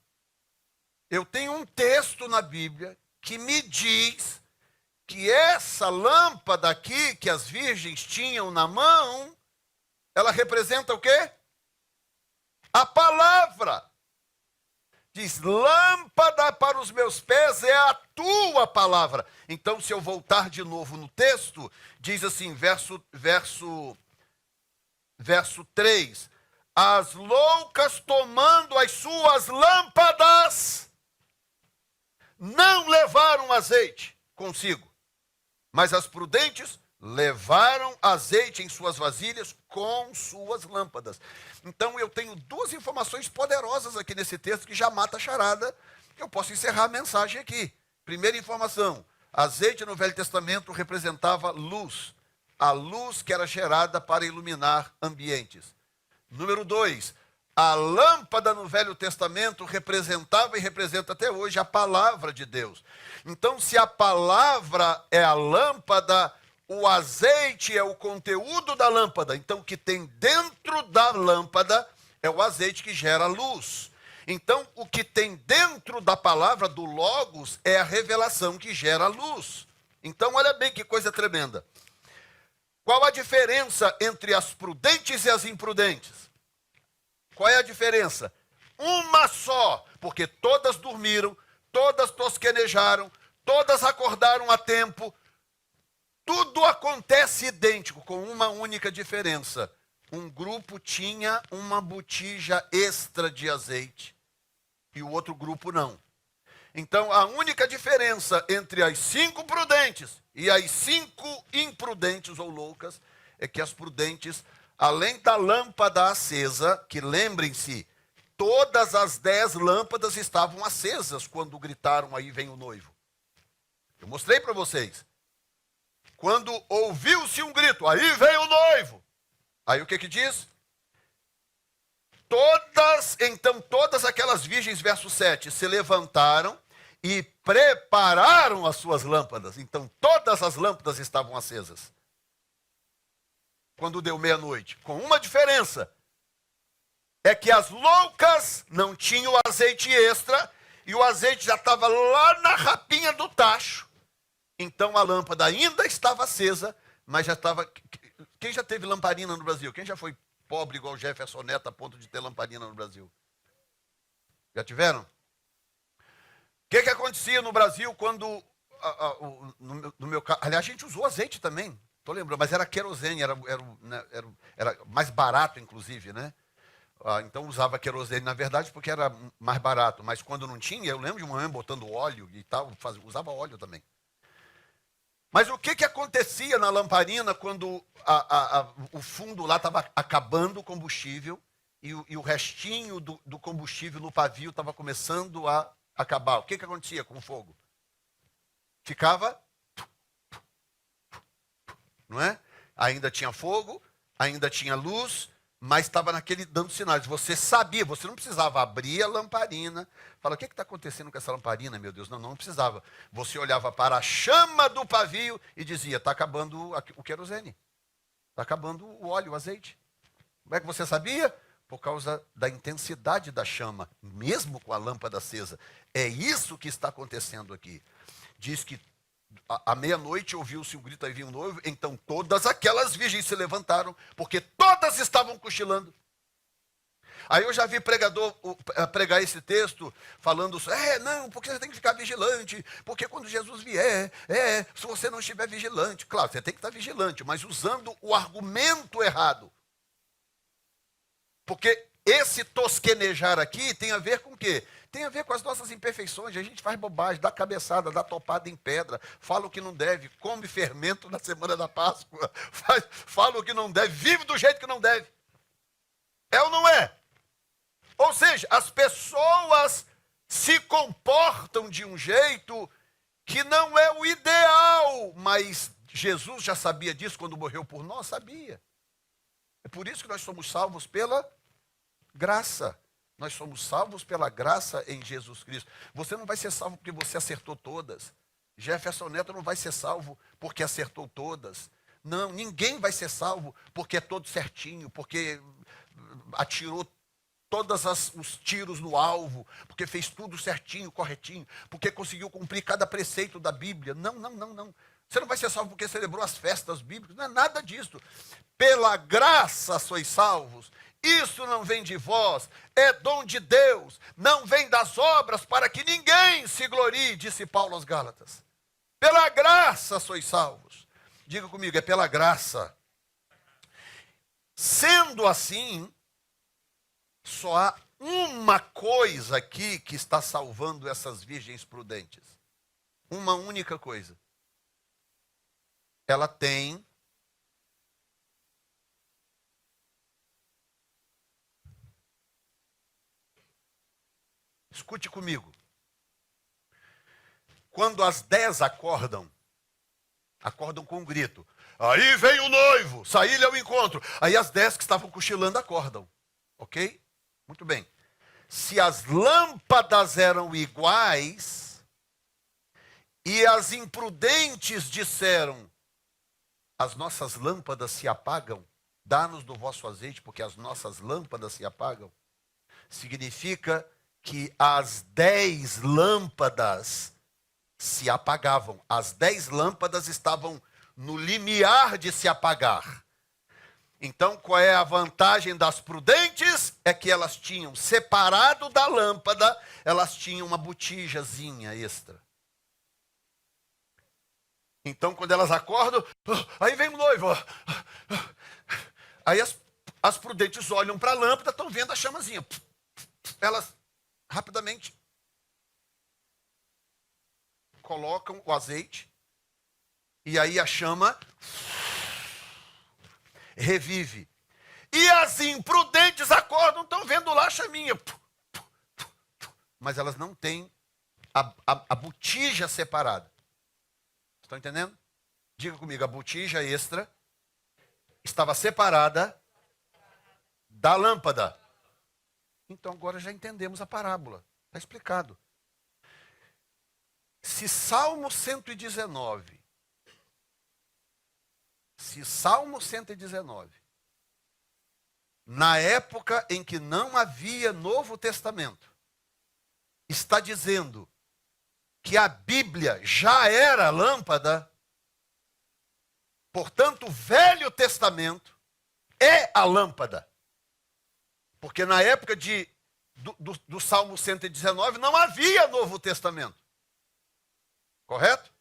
S1: Eu tenho um texto na Bíblia que me diz que essa lâmpada aqui que as virgens tinham na mão, ela representa o quê? A palavra. Diz, lâmpada para os meus pés é a tua palavra. Então, se eu voltar de novo no texto, diz assim, verso 3. As loucas, tomando as suas lâmpadas, não levaram azeite consigo, mas as prudentes levaram azeite em suas vasilhas com suas lâmpadas. Então eu tenho duas informações poderosas aqui nesse texto que já mata a charada. Eu posso encerrar a mensagem aqui. Primeira informação: azeite no Velho Testamento representava luz, a luz que era gerada para iluminar ambientes. Número 2, a lâmpada no Velho Testamento representava e representa até hoje a palavra de Deus. Então, se a palavra é a lâmpada, o azeite é o conteúdo da lâmpada. Então, o que tem dentro da lâmpada é o azeite que gera luz. Então, o que tem dentro da palavra do Logos é a revelação que gera luz. Então, olha bem que coisa tremenda. Qual a diferença entre as prudentes e as imprudentes? Qual é a diferença? Uma só, porque todas dormiram, todas tosquenejaram, todas acordaram a tempo. Tudo acontece idêntico, com uma única diferença. Um grupo tinha uma botija extra de azeite e o outro grupo não. Então, a única diferença entre as 5 prudentes e as 5 imprudentes ou loucas é que as prudentes, além da lâmpada acesa, que lembrem-se, todas as 10 lâmpadas estavam acesas quando gritaram, aí vem o noivo. Eu mostrei para vocês. Quando ouviu-se um grito, aí vem o noivo. Aí o que diz? Todas aquelas virgens, verso 7, se levantaram e prepararam as suas lâmpadas. Então, todas as lâmpadas estavam acesas. Quando deu meia-noite. Com uma diferença. É que as loucas não tinham azeite extra e o azeite já estava lá na rapinha do tacho. Então, a lâmpada ainda estava acesa, mas já estava... Quem já teve lamparina no Brasil? Quem já foi pobre igual Jefferson Neto a ponto de ter lamparina no Brasil? Já tiveram? O que acontecia no Brasil quando, no meu caso, aliás, a gente usou azeite também, estou lembrando, mas era querosene, era mais barato, inclusive, né? Então usava querosene, na verdade, porque era mais barato, mas quando não tinha, eu lembro de uma mãe botando óleo e tal, usava óleo também. Mas o que acontecia na lamparina quando o fundo lá estava acabando o combustível e o restinho do combustível no pavio estava começando a acabar? O que acontecia com o fogo? Ficava, não é? Ainda tinha fogo, ainda tinha luz, mas estava naquele dando sinais. Você sabia, você não precisava abrir a lamparina. Fala, o que está acontecendo com essa lamparina, meu Deus? Não precisava. Você olhava para a chama do pavio e dizia, está acabando o querosene. Está acabando o óleo, o azeite. Como é que você sabia? Por causa da intensidade da chama, mesmo com a lâmpada acesa. É isso que está acontecendo aqui. Diz que à meia-noite ouviu-se um grito, aí vinha um noivo, então todas aquelas virgens se levantaram, porque todas estavam cochilando. Aí eu já vi pregador pregar esse texto, falando, não, porque você tem que ficar vigilante, porque quando Jesus vier, se você não estiver vigilante, claro, você tem que estar vigilante, mas usando o argumento errado. Porque esse tosquenejar aqui tem a ver com o quê? Tem a ver com as nossas imperfeições. A gente faz bobagem, dá cabeçada, dá topada em pedra, fala o que não deve, come fermento na semana da Páscoa, fala o que não deve, vive do jeito que não deve. É ou não é? Ou seja, as pessoas se comportam de um jeito que não é o ideal, mas Jesus já sabia disso quando morreu por nós, sabia. É por isso que nós somos salvos pela graça. Nós somos salvos pela graça em Jesus Cristo. Você não vai ser salvo porque você acertou todas. Jefferson Neto não vai ser salvo porque acertou todas. Não, ninguém vai ser salvo porque é todo certinho, porque atirou todos os tiros no alvo, porque fez tudo certinho, corretinho, porque conseguiu cumprir cada preceito da Bíblia. Não. Você não vai ser salvo porque celebrou as festas bíblicas. Não é nada disso. Pela graça sois salvos. Isso não vem de vós, é dom de Deus, não vem das obras para que ninguém se glorie, disse Paulo aos Gálatas. Pela graça sois salvos. Diga comigo, é pela graça. Sendo assim, só há uma coisa aqui que está salvando essas virgens prudentes. Uma única coisa. Ela tem escute comigo. Quando as 10 acordam com um grito. Aí vem o noivo, saí-lhe ao encontro. Aí as 10 que estavam cochilando acordam. Ok? Muito bem. Se as lâmpadas eram iguais e as imprudentes disseram, as nossas lâmpadas se apagam, dá-nos do vosso azeite, porque as nossas lâmpadas se apagam, significa que as 10 lâmpadas se apagavam. As 10 lâmpadas estavam no limiar de se apagar. Então, qual é a vantagem das prudentes? É que elas tinham separado da lâmpada, elas tinham uma botijazinha extra. Então, quando elas acordam, aí vem o noivo. Aí as prudentes olham para a lâmpada, estão vendo a chamazinha. Elas rapidamente colocam o azeite e aí a chama revive. E as imprudentes acordam, estão vendo lá a chaminha. Mas elas não têm a botija separada. Estão entendendo? Diga comigo, a botija extra estava separada da lâmpada. Então agora já entendemos a parábola. Está explicado. Se Salmo 119, na época em que não havia Novo Testamento, está dizendo que a Bíblia já era lâmpada, portanto, o Velho Testamento é a lâmpada. Porque na época do Salmo 119 não havia Novo Testamento. Correto?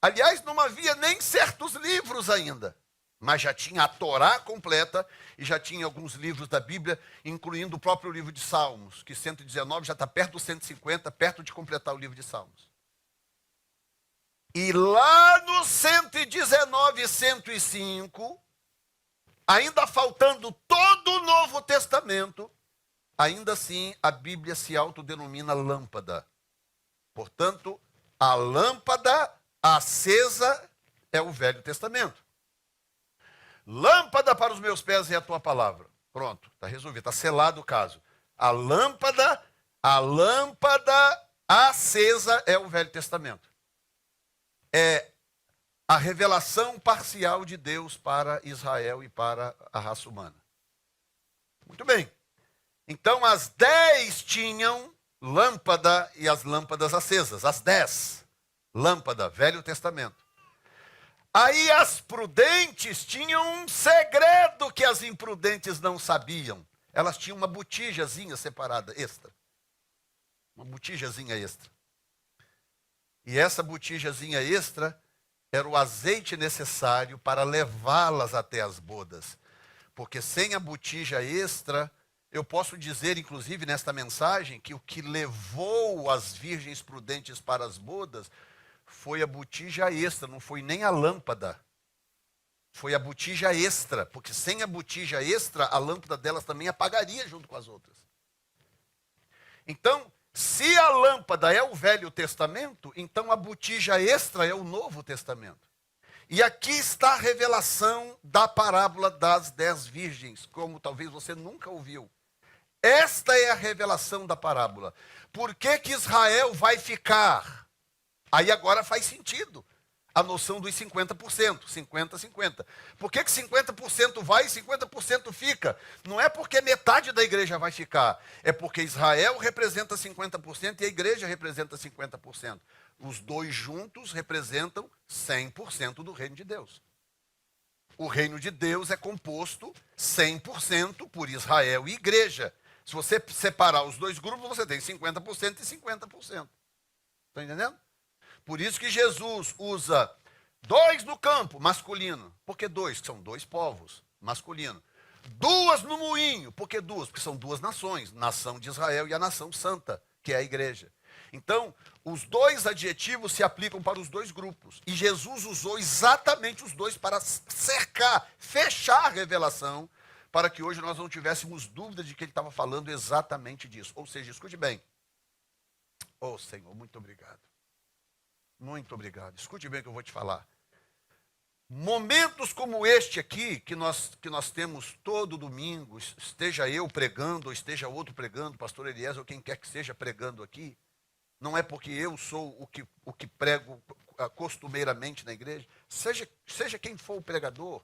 S1: Aliás, não havia nem certos livros ainda. Mas já tinha a Torá completa e já tinha alguns livros da Bíblia, incluindo o próprio livro de Salmos, que 119 já está perto do 150, perto de completar o livro de Salmos. E lá no 119 e 105, ainda faltando todo o Novo Testamento, ainda assim a Bíblia se autodenomina lâmpada. Portanto, a lâmpada acesa é o Velho Testamento. Lâmpada para os meus pés é a tua palavra. Pronto, está resolvido, está selado o caso. A lâmpada acesa é o Velho Testamento. É a revelação parcial de Deus para Israel e para a raça humana. Muito bem. Então as 10 tinham lâmpada e as lâmpadas acesas. As 10. Lâmpada, Velho Testamento. Aí as prudentes tinham um segredo que as imprudentes não sabiam. Elas tinham uma botijazinha separada, extra. Uma botijazinha extra. E essa botijazinha extra era o azeite necessário para levá-las até as bodas. Porque sem a botija extra, eu posso dizer, inclusive nesta mensagem, que o que levou as virgens prudentes para as bodas foi a botija extra, não foi nem a lâmpada. Foi a botija extra, porque sem a botija extra, a lâmpada delas também apagaria junto com as outras. Então, se a lâmpada é o Velho Testamento, então a botija extra é o Novo Testamento. E aqui está a revelação da parábola das 10 virgens, como talvez você nunca ouviu. Esta é a revelação da parábola. Por que que Israel vai ficar? Aí agora faz sentido a noção dos 50%, 50-50. Por que que 50% vai e 50% fica? Não é porque metade da igreja vai ficar, é porque Israel representa 50% e a igreja representa 50%. Os dois juntos representam 100% do reino de Deus. O reino de Deus é composto 100% por Israel e igreja. Se você separar os dois grupos, você tem 50% e 50%. Está entendendo? Por isso que Jesus usa 2 no campo, masculino. Por que 2? São 2 povos, masculino. duas no moinho. Por que duas? Porque são duas nações, nação de Israel e a nação santa, que é a igreja. Então, os dois adjetivos se aplicam para os dois grupos. E Jesus usou exatamente os dois para cercar, fechar a revelação, para que hoje nós não tivéssemos dúvida de que ele estava falando exatamente disso. Ou seja, escute bem. Oh, Senhor, muito obrigado. Muito obrigado. Escute bem o que eu vou te falar. Momentos como este aqui, que nós temos todo domingo, esteja eu pregando, ou esteja outro pregando, pastor Eliezer, ou quem quer que esteja pregando aqui, não é porque eu sou o que prego costumeiramente na igreja, seja quem for o pregador,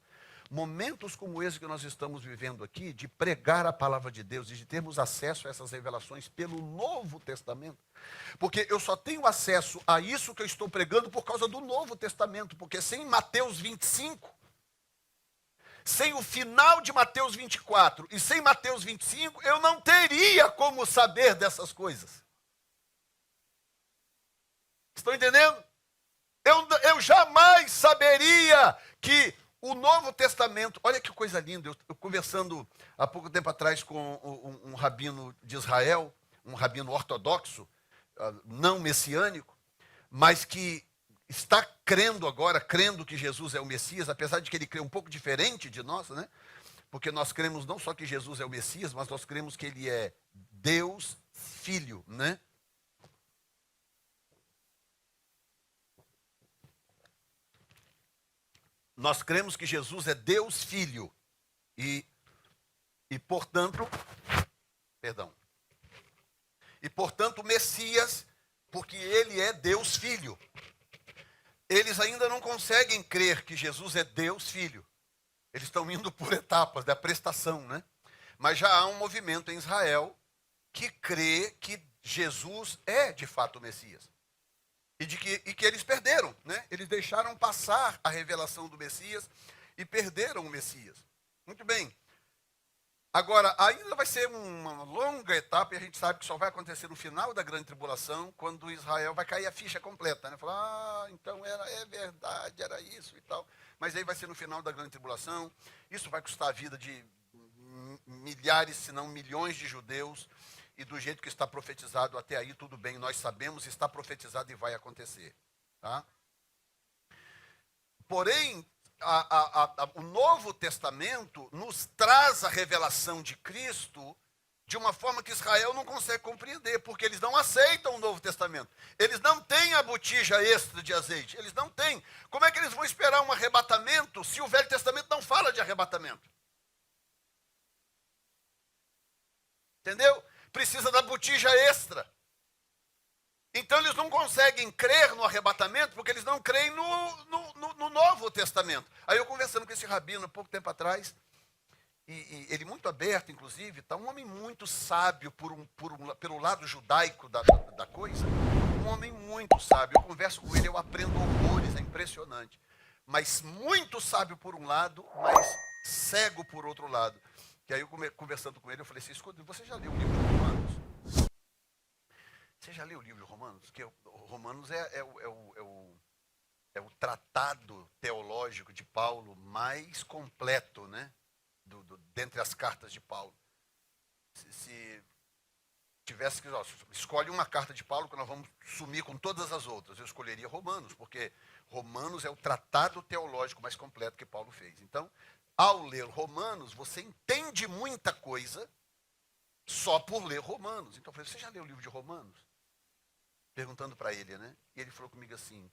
S1: momentos como esse que nós estamos vivendo aqui, de pregar a palavra de Deus e de termos acesso a essas revelações pelo Novo Testamento, porque eu só tenho acesso a isso que eu estou pregando por causa do Novo Testamento, porque sem Mateus 25, sem o final de Mateus 24 e sem Mateus 25, eu não teria como saber dessas coisas. Estão entendendo? Eu jamais saberia que o Novo Testamento, olha que coisa linda, eu conversando há pouco tempo atrás com um rabino de Israel, um rabino ortodoxo, não messiânico, mas que está crendo que Jesus é o Messias, apesar de que ele crê um pouco diferente de nós, né? Porque nós cremos não só que Jesus é o Messias, mas nós cremos que ele é Deus Filho, né? Nós cremos que Jesus é Deus Filho e portanto, Messias, porque ele é Deus Filho. Eles ainda não conseguem crer que Jesus é Deus Filho. Eles estão indo por etapas da prestação, né? Mas já há um movimento em Israel que crê que Jesus é de fato o Messias. E que eles perderam, né? Eles deixaram passar a revelação do Messias e perderam o Messias. Muito bem. Agora, ainda vai ser uma longa etapa, e a gente sabe que só vai acontecer no final da grande tribulação, quando Israel vai cair a ficha completa, né? Falar, então é verdade, era isso e tal. Mas aí vai ser no final da grande tribulação. Isso vai custar a vida de milhares, se não milhões de judeus. E do jeito que está profetizado até aí, tudo bem, nós sabemos, está profetizado e vai acontecer. Tá? Porém, o Novo Testamento nos traz a revelação de Cristo de uma forma que Israel não consegue compreender, porque eles não aceitam o Novo Testamento. Eles não têm a botija extra de azeite, eles não têm. Como é que eles vão esperar um arrebatamento se o Velho Testamento não fala de arrebatamento? Entendeu? Precisa da botija extra. Então eles não conseguem crer no arrebatamento porque eles não creem no Novo Testamento. Aí eu conversando com esse rabino há pouco tempo atrás, e ele muito aberto, inclusive, tá um homem muito sábio pelo lado judaico da coisa, um homem muito sábio. Eu converso com ele, eu aprendo horrores, é impressionante. Mas muito sábio por um lado, mas cego por outro lado. Que aí eu conversando com ele, eu falei assim, escuta, você já leu o livro de Romanos? Você já leu o livro de Romanos? Porque Romanos é o tratado teológico de Paulo mais completo, né? Dentre as cartas de Paulo. Se tivesse que, escolhe uma carta de Paulo que nós vamos sumir com todas as outras, eu escolheria Romanos, porque Romanos é o tratado teológico mais completo que Paulo fez. Então, ao ler Romanos, você entende muita coisa só por ler Romanos. Então eu falei, você já leu o livro de Romanos? Perguntando para ele, né? E ele falou comigo assim,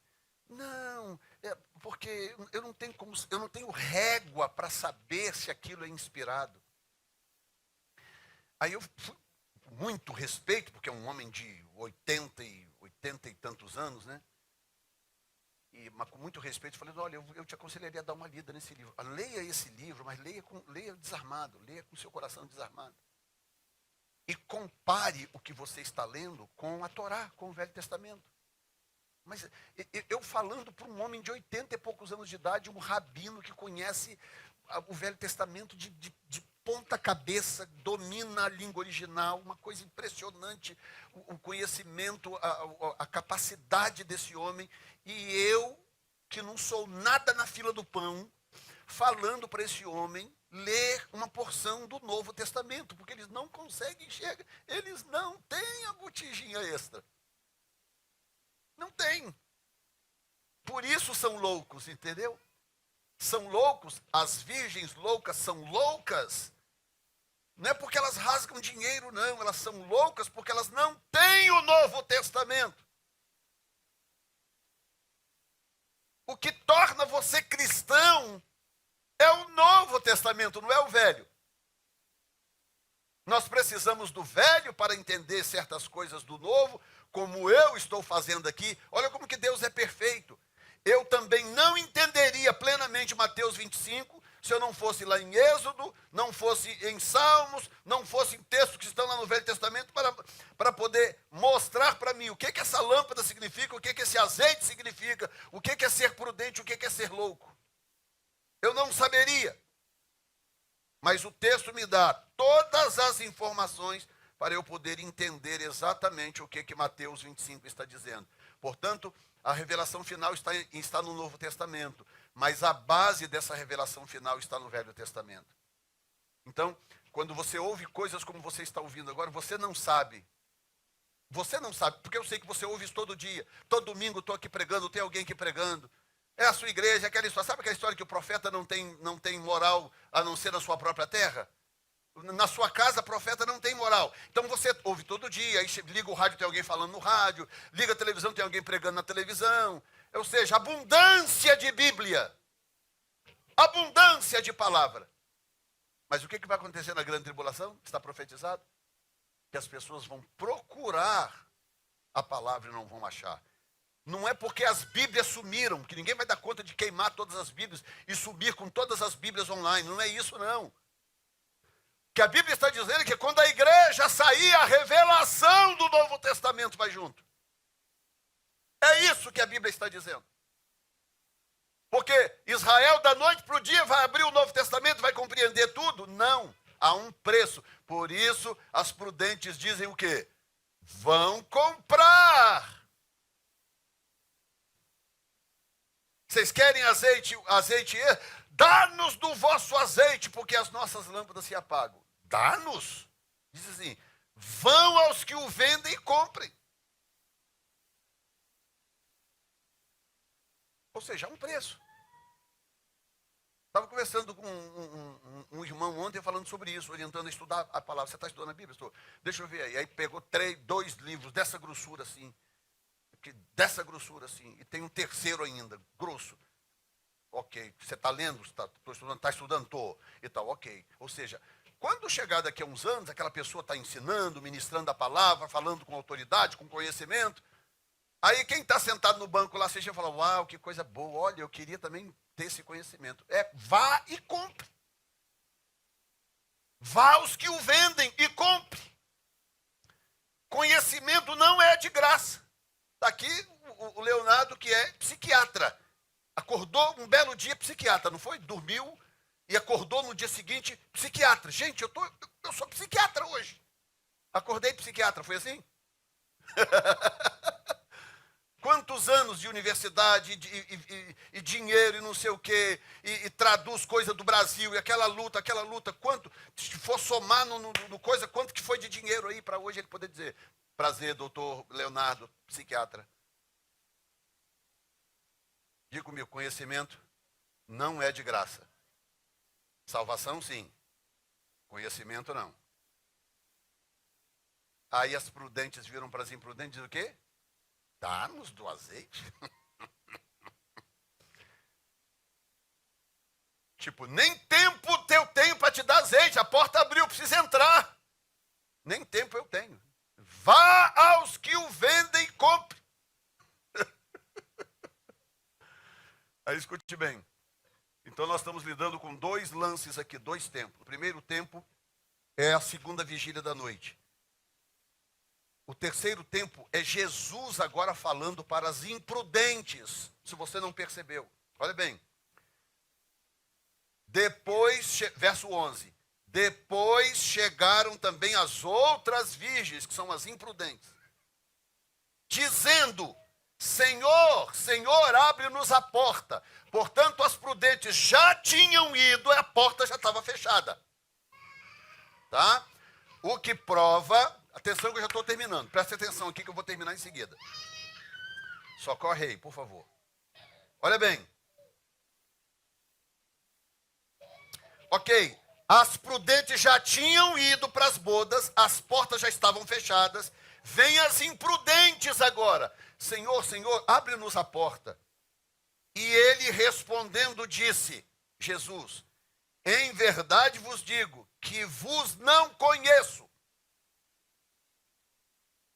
S1: não, porque eu não tenho régua para saber se aquilo é inspirado. Aí eu fui com muito respeito, porque é um homem de 80 e tantos anos, né? Mas com muito respeito, falei, olha, eu te aconselharia a dar uma lida nesse livro. Leia esse livro, mas leia desarmado, leia com seu coração desarmado. E compare o que você está lendo com a Torá, com o Velho Testamento. Mas eu falando para um homem de 80 e poucos anos de idade, um rabino que conhece o Velho Testamento de ponta cabeça, domina a língua original, uma coisa impressionante, o conhecimento, a capacidade desse homem, e eu, que não sou nada na fila do pão, falando para esse homem ler uma porção do Novo Testamento, porque eles não conseguem enxergar, eles não têm a botijinha extra. Não tem. Por isso são loucos, entendeu? São loucos, as virgens loucas são loucas. Não é porque elas rasgam dinheiro, não. Elas são loucas porque elas não têm o Novo Testamento. O que torna você cristão é o Novo Testamento, não é o Velho. Nós precisamos do Velho para entender certas coisas do Novo, como eu estou fazendo aqui. Olha como que Deus é perfeito. Eu também não entenderia plenamente Mateus 25 se eu não fosse lá em Êxodo, não fosse em Salmos, não fosse em textos que estão lá no Velho Testamento para poder mostrar para mim o que essa lâmpada significa, o que esse azeite significa, o que é ser prudente, o que é ser louco. Eu não saberia. Mas o texto me dá todas as informações para eu poder entender exatamente o que Mateus 25 está dizendo. Portanto, a revelação final está no Novo Testamento, mas a base dessa revelação final está no Velho Testamento. Então, quando você ouve coisas como você está ouvindo agora, você não sabe, porque eu sei que você ouve isso todo dia. Todo domingo estou aqui pregando, tem alguém aqui pregando. É a sua igreja, aquela história. Sabe aquela história que o profeta não tem moral a não ser na sua própria terra? Na sua casa, profeta não tem moral. Então você ouve todo dia, aí liga o rádio, tem alguém falando no rádio, liga a televisão, tem alguém pregando na televisão. Ou seja, abundância de Bíblia, abundância de palavra. Mas o que vai acontecer na grande tribulação? Está profetizado? Que as pessoas vão procurar a palavra e não vão achar. Não é porque as Bíblias sumiram, que ninguém vai dar conta de queimar todas as Bíblias e subir com todas as Bíblias online. Não é isso, não. Que a Bíblia está dizendo que quando a igreja sair, a revelação do Novo Testamento vai junto. É isso que a Bíblia está dizendo. Porque Israel, da noite para o dia, vai abrir o Novo Testamento, vai compreender tudo? Não. Há um preço. Por isso, as prudentes dizem o quê? Vão comprar. Vocês querem azeite? Dá-nos do vosso azeite, porque as nossas lâmpadas se apagam. Dá-nos? Diz assim, vão aos que o vendem e comprem. Ou seja, há um preço. Estava conversando com um irmão ontem falando sobre isso, orientando a estudar a palavra. Você está estudando a Bíblia? Estou. Deixa eu ver aí. Aí pegou 2 livros dessa grossura assim. Dessa grossura assim. E tem um terceiro ainda, grosso. Ok. Você está lendo? Está estudando? Está estudando? Estou. E tal, ok. Ou seja, quando chegar daqui a uns anos, aquela pessoa está ensinando, ministrando a palavra, falando com autoridade, com conhecimento. Aí quem está sentado no banco lá, assistindo, fala, uau, que coisa boa, olha, eu queria também ter esse conhecimento. Vá e compre. Vá aos que o vendem e compre. Conhecimento não é de graça. Está aqui o Leonardo, que é psiquiatra. Acordou um belo dia psiquiatra, não foi? Dormiu e acordou no dia seguinte psiquiatra. Gente, eu sou psiquiatra hoje. Acordei psiquiatra, foi assim? Quantos anos de universidade e dinheiro e não sei o quê, e traduz coisa do Brasil, e aquela luta, quanto, se for somar no coisa, quanto que foi de dinheiro aí para hoje ele poder dizer, prazer, doutor Leonardo, psiquiatra. Diga comigo, conhecimento não é de graça. Salvação, sim. Conhecimento, não. Aí as prudentes viram para as imprudentes e o quê? Dá-nos do azeite. Tipo, nem tempo eu tenho para te dar azeite. A porta abriu, precisa entrar. Nem tempo eu tenho. Vá aos que o vendem e compre. Aí escute bem. Então nós estamos lidando com 2 lances aqui, 2 tempos. O primeiro tempo é a segunda vigília da noite. O terceiro tempo é Jesus agora falando para as imprudentes, se você não percebeu. Olha bem. Depois, verso 11. Depois chegaram também as outras virgens, que são as imprudentes, dizendo, Senhor, Senhor, abre-nos a porta. Portanto, as prudentes já tinham ido e a porta já estava fechada. Tá? O que prova... Atenção que eu já estou terminando. Presta atenção aqui que eu vou terminar em seguida. Socorre aí, por favor. Olha bem. Ok. As prudentes já tinham ido para as bodas, as portas já estavam fechadas. Vem as imprudentes agora. Senhor, Senhor, abre-nos a porta. E ele respondendo disse, Jesus, em verdade vos digo que vos não conheço.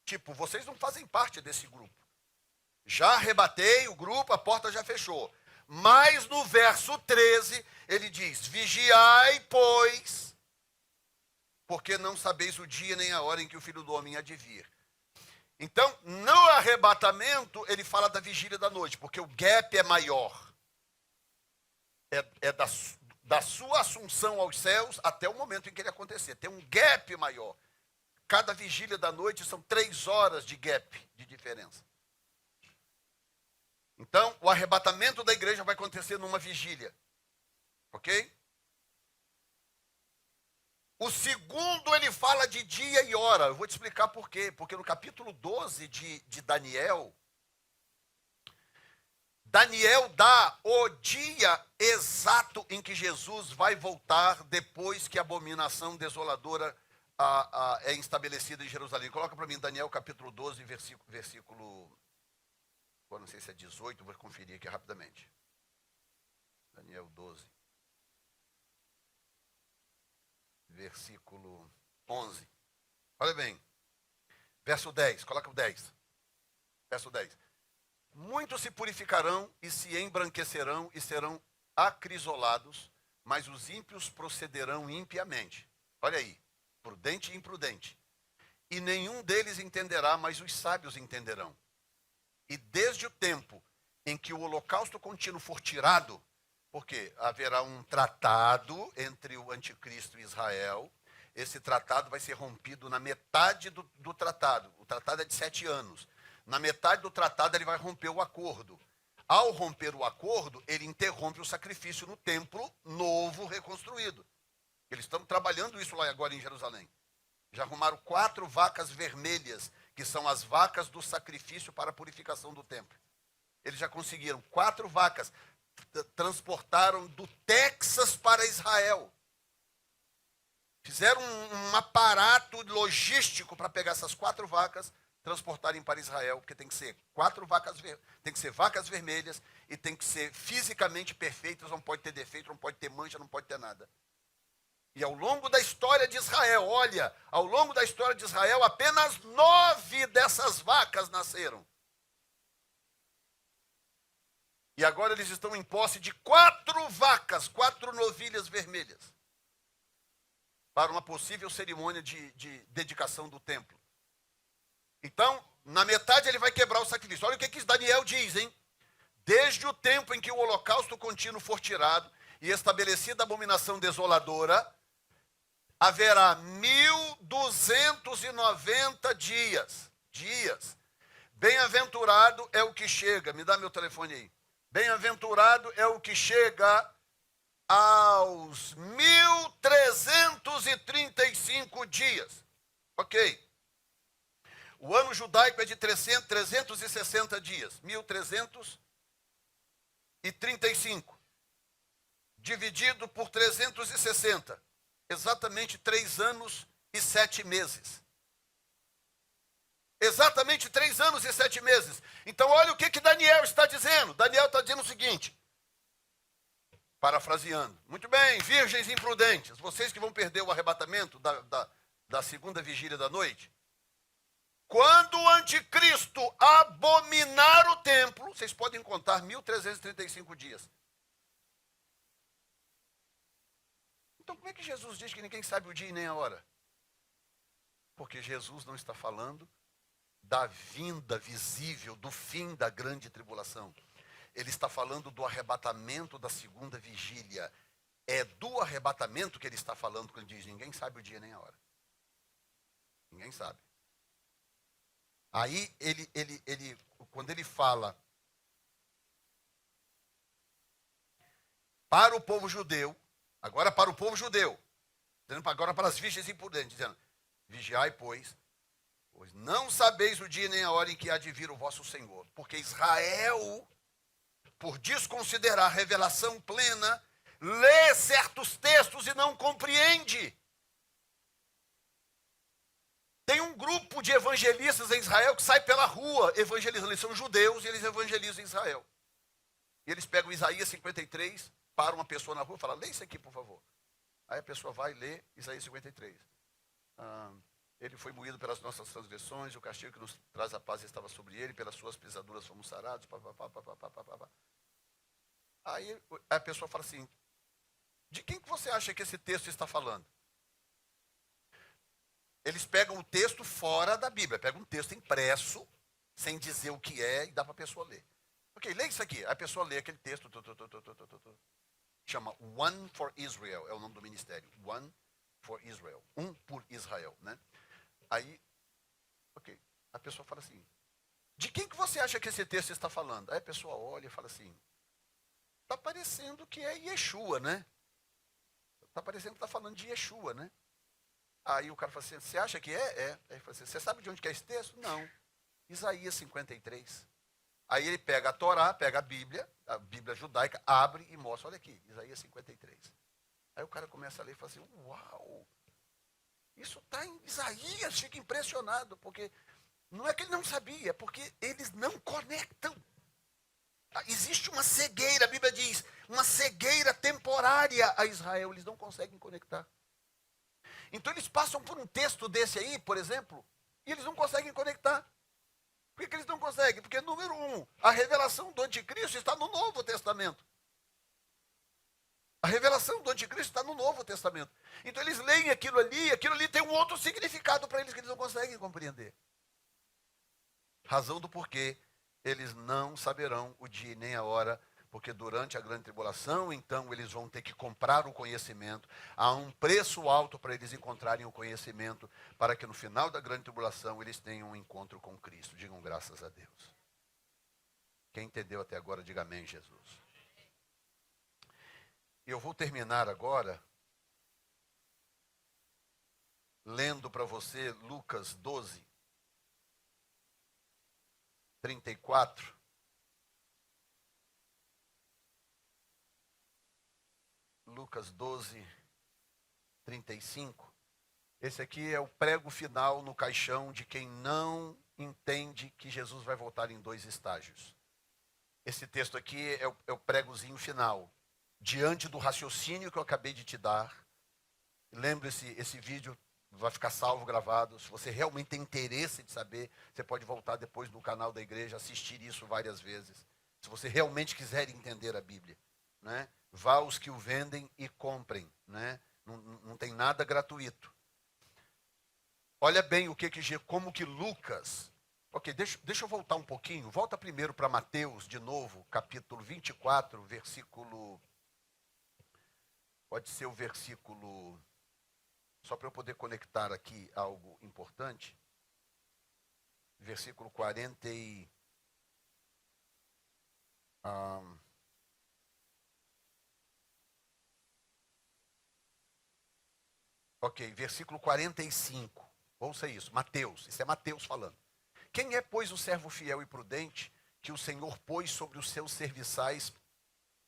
S1: Tipo, vocês não fazem parte desse grupo. Já arrebatei o grupo, a porta já fechou. Mas no verso 13, ele diz, vigiai, pois, porque não sabeis o dia nem a hora em que o Filho do Homem há de vir. Então, no arrebatamento, ele fala da vigília da noite, porque o gap é maior. É da sua assunção aos céus até o momento em que ele acontecer. Tem um gap maior. Cada vigília da noite são 3 horas de gap, de diferença. Então, o arrebatamento da igreja vai acontecer numa vigília. Ok? O segundo, ele fala de dia e hora. Eu vou te explicar por quê. Porque no capítulo 12 de Daniel, Daniel dá o dia exato em que Jesus vai voltar depois que a abominação desoladora é estabelecida em Jerusalém. Coloca para mim Daniel capítulo 12, versículo... Eu não sei se é 18, vou conferir aqui rapidamente. Daniel 12. Versículo 11. Olha bem. Verso 10, coloca o 10. Verso 10. Muitos se purificarão e se embranquecerão e serão acrisolados, mas os ímpios procederão impiamente. Olha aí, prudente e imprudente. E nenhum deles entenderá, mas os sábios entenderão. E desde o tempo em que o holocausto contínuo for tirado, porque haverá um tratado entre o anticristo e Israel, esse tratado vai ser rompido na metade do tratado. O tratado é de 7 anos. Na metade do tratado ele vai romper o acordo. Ao romper o acordo, ele interrompe o sacrifício no templo novo reconstruído. Eles estão trabalhando isso lá agora em Jerusalém. Já arrumaram 4 vacas vermelhas, que são as vacas do sacrifício para a purificação do templo. Eles já conseguiram 4 vacas, transportaram do Texas para Israel. Fizeram um aparato logístico para pegar essas 4 vacas, transportarem para Israel, porque tem que ser 4 vacas, tem que ser vacas vermelhas e tem que ser fisicamente perfeitas, não pode ter defeito, não pode ter mancha, não pode ter nada. E ao longo da história de Israel, olha, ao longo da história de Israel, apenas 9 dessas vacas nasceram. E agora eles estão em posse de 4 vacas, 4 novilhas vermelhas, para uma possível cerimônia de dedicação do templo. Então, na metade ele vai quebrar o sacrifício. Olha o que Daniel diz, hein? Desde o tempo em que o holocausto contínuo for tirado e estabelecida a abominação desoladora, haverá 1290 dias. Bem-aventurado é o que chega. Me dá meu telefone aí. Bem-aventurado é o que chega aos 1335 dias. Ok. O ano judaico é de 360 dias. 1335. Dividido por 360. Exatamente 3 anos e 7 meses. Exatamente 3 anos e 7 meses. Então, olha o que Daniel está dizendo. Daniel está dizendo o seguinte, parafraseando. Muito bem, virgens imprudentes, vocês que vão perder o arrebatamento da segunda vigília da noite. Quando o anticristo abominar o templo, vocês podem contar 1335 dias. Então, como é que Jesus diz que ninguém sabe o dia e nem a hora? Porque Jesus não está falando da vinda visível, do fim da grande tribulação. Ele está falando do arrebatamento da segunda vigília. É do arrebatamento que ele está falando quando ele diz, ninguém sabe o dia nem a hora. Ninguém sabe. Aí, quando ele fala para o povo judeu, agora para o povo judeu, agora para as virgens imprudentes, dizendo, vigiai, pois não sabeis o dia nem a hora em que há de vir o vosso Senhor, porque Israel, por desconsiderar a revelação plena, lê certos textos e não compreende. Tem um grupo de evangelistas em Israel que sai pela rua evangelizando. Eles são judeus e eles evangelizam Israel. E eles pegam Isaías 53, param uma pessoa na rua e falam, lê isso aqui, por favor. Aí a pessoa vai ler Isaías 53. Ele foi moído pelas nossas transgressões, o castigo que nos traz a paz estava sobre ele, pelas suas pisaduras fomos sarados. Aí a pessoa fala assim, de quem que você acha que esse texto está falando? Eles pegam o texto fora da Bíblia, pegam um texto impresso, sem dizer o que é, e dá para a pessoa ler. Ok, lê isso aqui. Aí a pessoa lê aquele texto, chama One for Israel, é o nome do ministério. One for Israel, um por Israel, né? Aí, ok, a pessoa fala assim, de quem que você acha que esse texto está falando? Aí a pessoa olha e fala assim, está parecendo que é Yeshua, né? Está parecendo que está falando de Yeshua, né? Aí o cara fala assim, você acha que é? É. Aí ele fala assim, você sabe de onde que é esse texto? Não. Isaías 53. Aí ele pega a Torá, pega a Bíblia judaica, abre e mostra, olha aqui, Isaías 53. Aí o cara começa a ler e fala assim, uau, isso está em Isaías, fica impressionado, porque não é que ele não sabia, é porque eles não conectam. Existe uma cegueira, a Bíblia diz, uma cegueira temporária a Israel, eles não conseguem conectar. Então eles passam por um texto desse aí, por exemplo, e eles não conseguem conectar. Por que eles não conseguem? Porque, número 1, a revelação do anticristo está no Novo Testamento. A revelação do anticristo está no Novo Testamento. Então eles leem aquilo ali tem um outro significado para eles que eles não conseguem compreender. Razão do porquê eles não saberão o dia nem a hora, porque durante a grande tribulação, então, eles vão ter que comprar o conhecimento. Há um preço alto para eles encontrarem o conhecimento, para que no final da grande tribulação eles tenham um encontro com Cristo. Digam graças a Deus. Quem entendeu até agora, diga amém, Jesus. Eu vou terminar agora lendo para você Lucas 12, 34. Lucas 12, 35. Esse aqui é o prego final no caixão de quem não entende que Jesus vai voltar em 2 estágios. Esse texto aqui é o pregozinho final. Diante do raciocínio que eu acabei de te dar. Lembre-se, esse vídeo vai ficar salvo, gravado. Se você realmente tem interesse de saber, você pode voltar depois no canal da igreja, assistir isso várias vezes. Se você realmente quiser entender a Bíblia, né? Vá aos que o vendem e comprem, né? Não tem nada gratuito. Olha bem como que Lucas... Ok, deixa eu voltar um pouquinho. Volta primeiro para Mateus, de novo, capítulo 24, versículo... Pode ser o versículo... Só para eu poder conectar aqui algo importante. Versículo 40 e... Ok, versículo 45. Ouça isso, Mateus. Isso é Mateus falando. Quem é, pois, o servo fiel e prudente que o Senhor pôs sobre os seus serviçais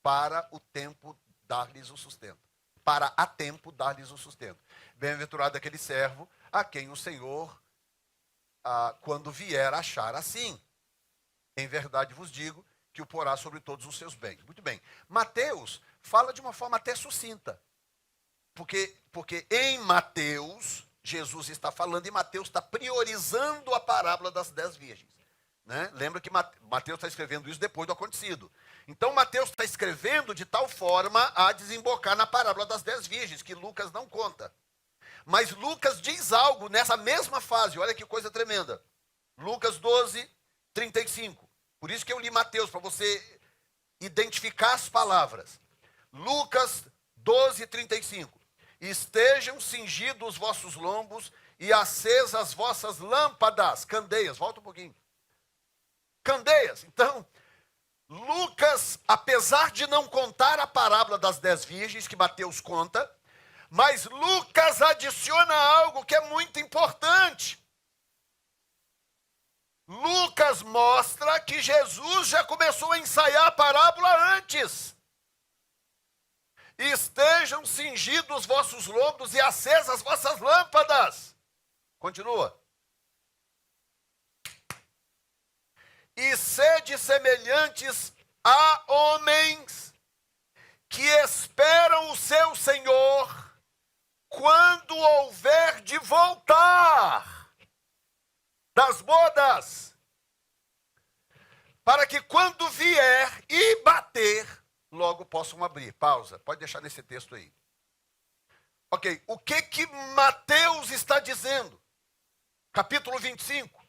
S1: para o tempo dar-lhes o sustento? Para a tempo dar-lhes o sustento. Bem-aventurado aquele servo a quem o Senhor, quando vier, achar assim. Em verdade vos digo que o porá sobre todos os seus bens. Muito bem. Mateus fala de uma forma até sucinta. Porque em Mateus, Jesus está falando, e Mateus está priorizando a parábola das 10 virgens. Né? Lembra que Mateus está escrevendo isso depois do acontecido. Então Mateus está escrevendo de tal forma a desembocar na parábola das 10 virgens, que Lucas não conta. Mas Lucas diz algo nessa mesma fase, olha que coisa tremenda. Lucas 12, 35. Por isso que eu li Mateus, para você identificar as palavras. Lucas 12, 35. estejam cingidos os vossos lombos e acesas as vossas lâmpadas, candeias, volta um pouquinho. Candeias. Então, Lucas, apesar de não contar a parábola das 10 virgens, que Mateus conta, mas Lucas adiciona algo que é muito importante. Lucas mostra que Jesus já começou a ensaiar a parábola antes. Estejam cingidos os vossos lombos e acesas as vossas lâmpadas. Continua. E sede semelhantes a homens que esperam o seu Senhor quando houver de voltar das bodas, para que quando vier e bater, logo possam abrir. Pausa, pode deixar nesse texto aí. Ok, o que Mateus está dizendo? Capítulo 25.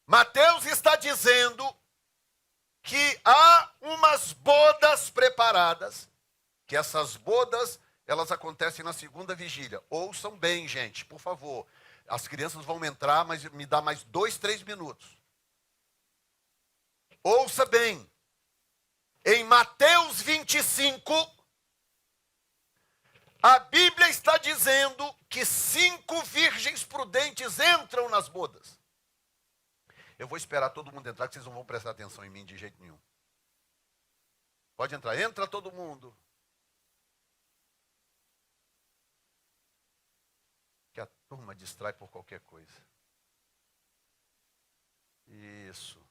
S1: Mateus está dizendo que há umas bodas preparadas, que essas bodas, elas acontecem na segunda vigília. Ouçam bem, gente, por favor. As crianças vão entrar, mas me dá mais 2, 3 minutos. Ouça bem. Em Mateus 25, a Bíblia está dizendo que 5 virgens prudentes entram nas bodas. Eu vou esperar todo mundo entrar, que vocês não vão prestar atenção em mim de jeito nenhum. Pode entrar, entra todo mundo. Que a turma distrai por qualquer coisa. Isso.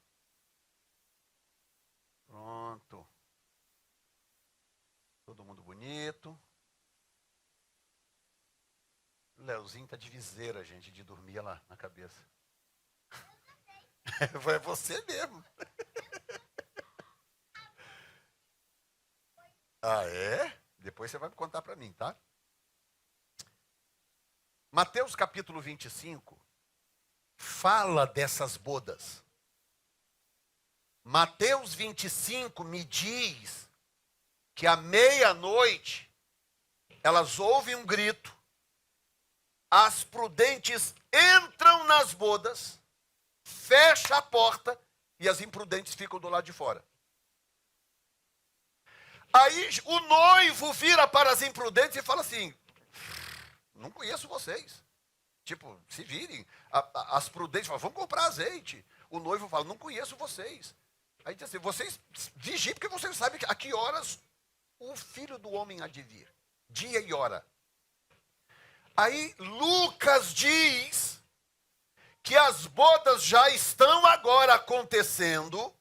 S1: Pronto. Todo mundo bonito. Leozinho tá de viseira, gente, de dormir lá na cabeça. Foi você mesmo. Ah, é? Depois você vai me contar para mim, tá? Mateus capítulo 25 fala dessas bodas. Mateus 25 me diz que à meia-noite elas ouvem um grito, as prudentes entram nas bodas, fecha a porta e as imprudentes ficam do lado de fora. Aí o noivo vira para as imprudentes e fala assim: não conheço vocês. Tipo, se virem. As prudentes falam: vamos comprar azeite. O noivo fala: não conheço vocês. Aí diz assim: vocês vigiem, porque vocês sabem a que horas o filho do homem há de vir. Dia e hora. Aí Lucas diz que as bodas já estão agora acontecendo,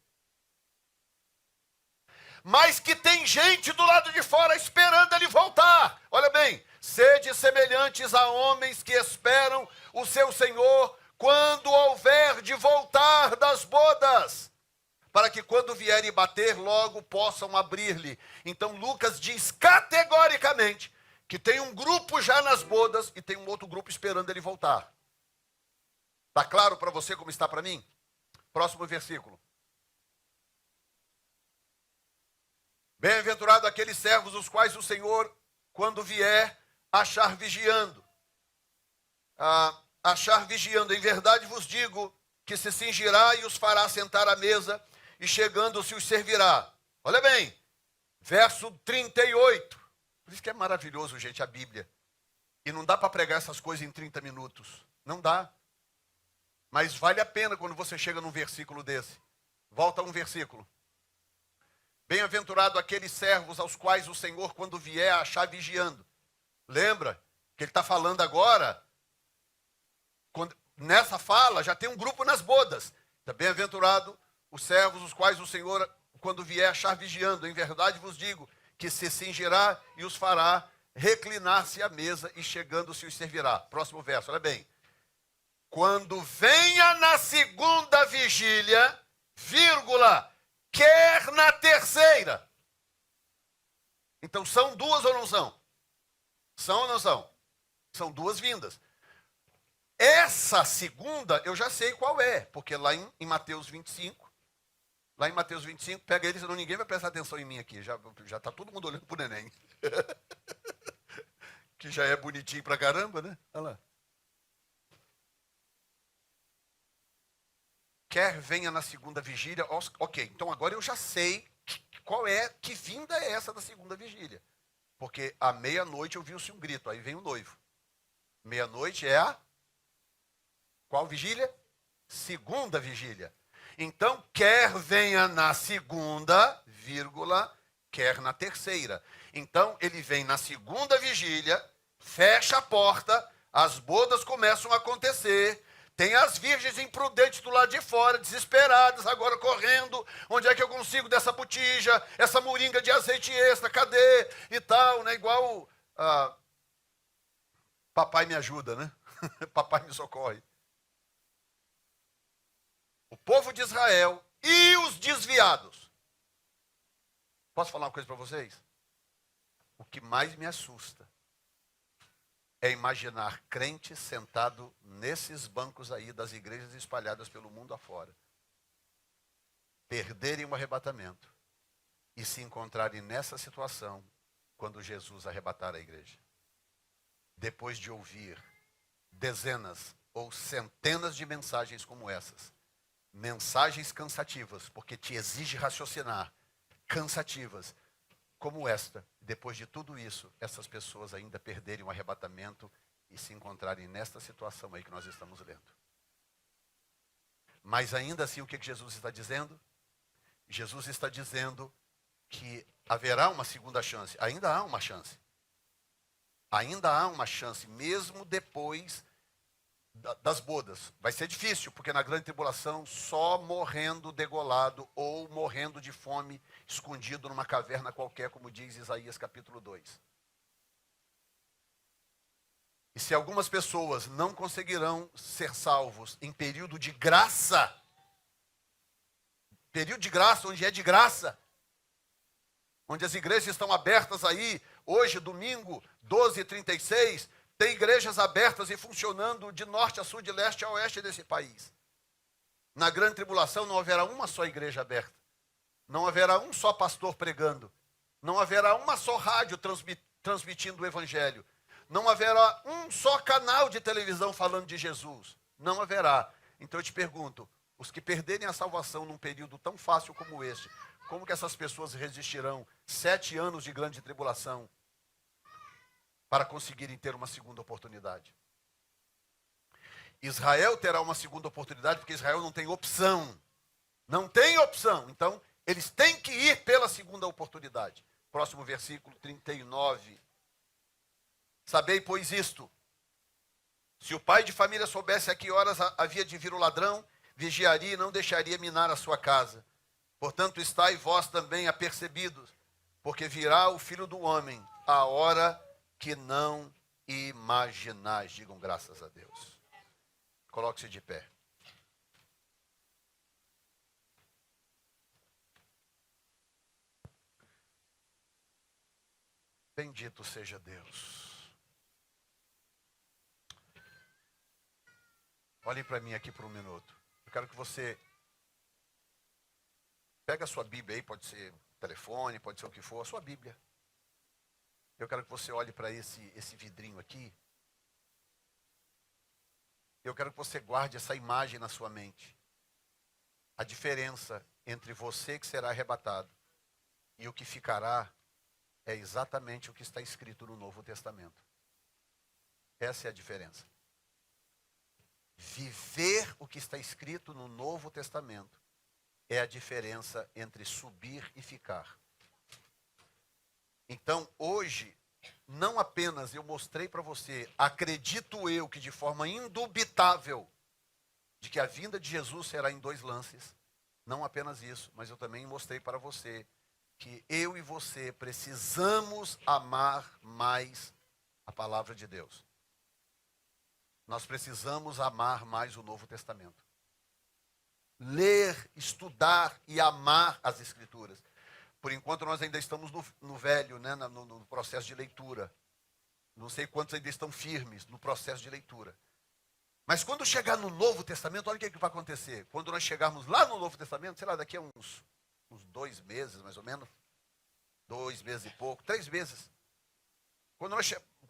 S1: mas que tem gente do lado de fora esperando ele voltar. Olha bem, sede semelhantes a homens que esperam o seu Senhor quando houver de voltar das bodas, para que quando vier e bater, logo possam abrir-lhe. Então Lucas diz categoricamente que tem um grupo já nas bodas e tem um outro grupo esperando ele voltar. Está claro para você como está para mim? Próximo versículo. Bem-aventurado aqueles servos os quais o Senhor, quando vier, achar vigiando. Achar vigiando. Em verdade vos digo que se cingirá e os fará sentar à mesa, e chegando-se os servirá. Olha bem, verso 38. Por isso que é maravilhoso, gente, a Bíblia. E não dá para pregar essas coisas em 30 minutos. Não dá. Mas vale a pena quando você chega num versículo desse. Volta a um versículo. Bem-aventurado aqueles servos aos quais o Senhor, quando vier, achar vigiando. Lembra que ele está falando agora, nessa fala, já tem um grupo nas bodas. Então, bem-aventurado os servos os quais o Senhor, quando vier, achar vigiando. Em verdade vos digo que se cingirá e os fará reclinar-se à mesa, e chegando-se os servirá. Próximo verso, olha bem. Quando venha na segunda vigília, vírgula, quer na terceira. Então são duas ou não são? São ou não são? São duas vindas. Essa segunda eu já sei qual é, porque lá em Mateus 25, pega ele, senão ninguém vai prestar atenção em mim aqui. Já está todo mundo olhando para o neném. que já é bonitinho pra caramba, né? Olha lá. Quer venha na segunda vigília. Ok, então agora eu já sei que vinda é essa da segunda vigília. Porque à meia-noite eu vi-se um grito, aí vem o noivo. Meia-noite é a qual vigília? Segunda vigília. Então, quer venha na segunda, vírgula, quer na terceira. Então, ele vem na segunda vigília, fecha a porta, as bodas começam a acontecer, tem as virgens imprudentes do lado de fora, desesperadas, agora correndo, onde é que eu consigo dessa botija, essa moringa de azeite extra, cadê? E tal, né? Igual, papai me ajuda, né? Papai me socorre. O povo de Israel e os desviados. Posso falar uma coisa para vocês? O que mais me assusta é imaginar crentes sentados nesses bancos aí das igrejas espalhadas pelo mundo afora, perderem o arrebatamento e se encontrarem nessa situação quando Jesus arrebatar a igreja. Depois de ouvir dezenas ou centenas de mensagens como essas, mensagens cansativas, porque te exige raciocinar, cansativas, como esta, depois de tudo isso, essas pessoas ainda perderem o arrebatamento e se encontrarem nesta situação aí que nós estamos lendo. Mas ainda assim, o que Jesus está dizendo? Jesus está dizendo que haverá uma segunda chance. Ainda há uma chance. Ainda há uma chance, mesmo depois das bodas. Vai ser difícil, porque na grande tribulação, só morrendo degolado ou morrendo de fome, escondido numa caverna qualquer, como diz Isaías capítulo 2. E se algumas pessoas não conseguirão ser salvos em período de graça, onde é de graça, onde as igrejas estão abertas aí, hoje, domingo, 12h36, tem igrejas abertas e funcionando de norte a sul, de leste a oeste desse país. Na grande tribulação não haverá uma só igreja aberta. Não haverá um só pastor pregando. Não haverá uma só rádio transmitindo o evangelho. Não haverá um só canal de televisão falando de Jesus. Não haverá. Então eu te pergunto, os que perderem a salvação num período tão fácil como este, como que essas pessoas resistirão 7 anos de grande tribulação para conseguirem ter uma segunda oportunidade? Israel terá uma segunda oportunidade porque Israel não tem opção. Não tem opção. Então, eles têm que ir pela segunda oportunidade. Próximo versículo 39. Sabei, pois, isto: se o pai de família soubesse a que horas havia de vir o ladrão, vigiaria e não deixaria minar a sua casa. Portanto, estai vós também apercebidos, porque virá o Filho do Homem, a hora que não imaginais. Digam graças a Deus. Coloque-se de pé. Bendito seja Deus. Olhem para mim aqui por um minuto. Eu quero que você pegue a sua Bíblia aí, pode ser telefone, pode ser o que for, a sua Bíblia. Eu quero que você olhe para esse vidrinho aqui. Eu quero que você guarde essa imagem na sua mente. A diferença entre você que será arrebatado e o que ficará é exatamente o que está escrito no Novo Testamento. Essa é a diferença. Viver o que está escrito no Novo Testamento é a diferença entre subir e ficar. Então, hoje, não apenas eu mostrei para você, acredito eu que de forma indubitável, de que a vinda de Jesus será em 2 lances. Não apenas isso, mas eu também mostrei para você que eu e você precisamos amar mais a palavra de Deus. Nós precisamos amar mais o Novo Testamento. Ler, estudar e amar as Escrituras. Por enquanto nós ainda estamos no velho, né, no processo de leitura. Não sei quantos ainda estão firmes no processo de leitura. Mas quando chegar no Novo Testamento, olha o que vai acontecer. Quando nós chegarmos lá no Novo Testamento, sei lá, daqui a uns 2 meses, mais ou menos. 2 meses e pouco, 3 meses.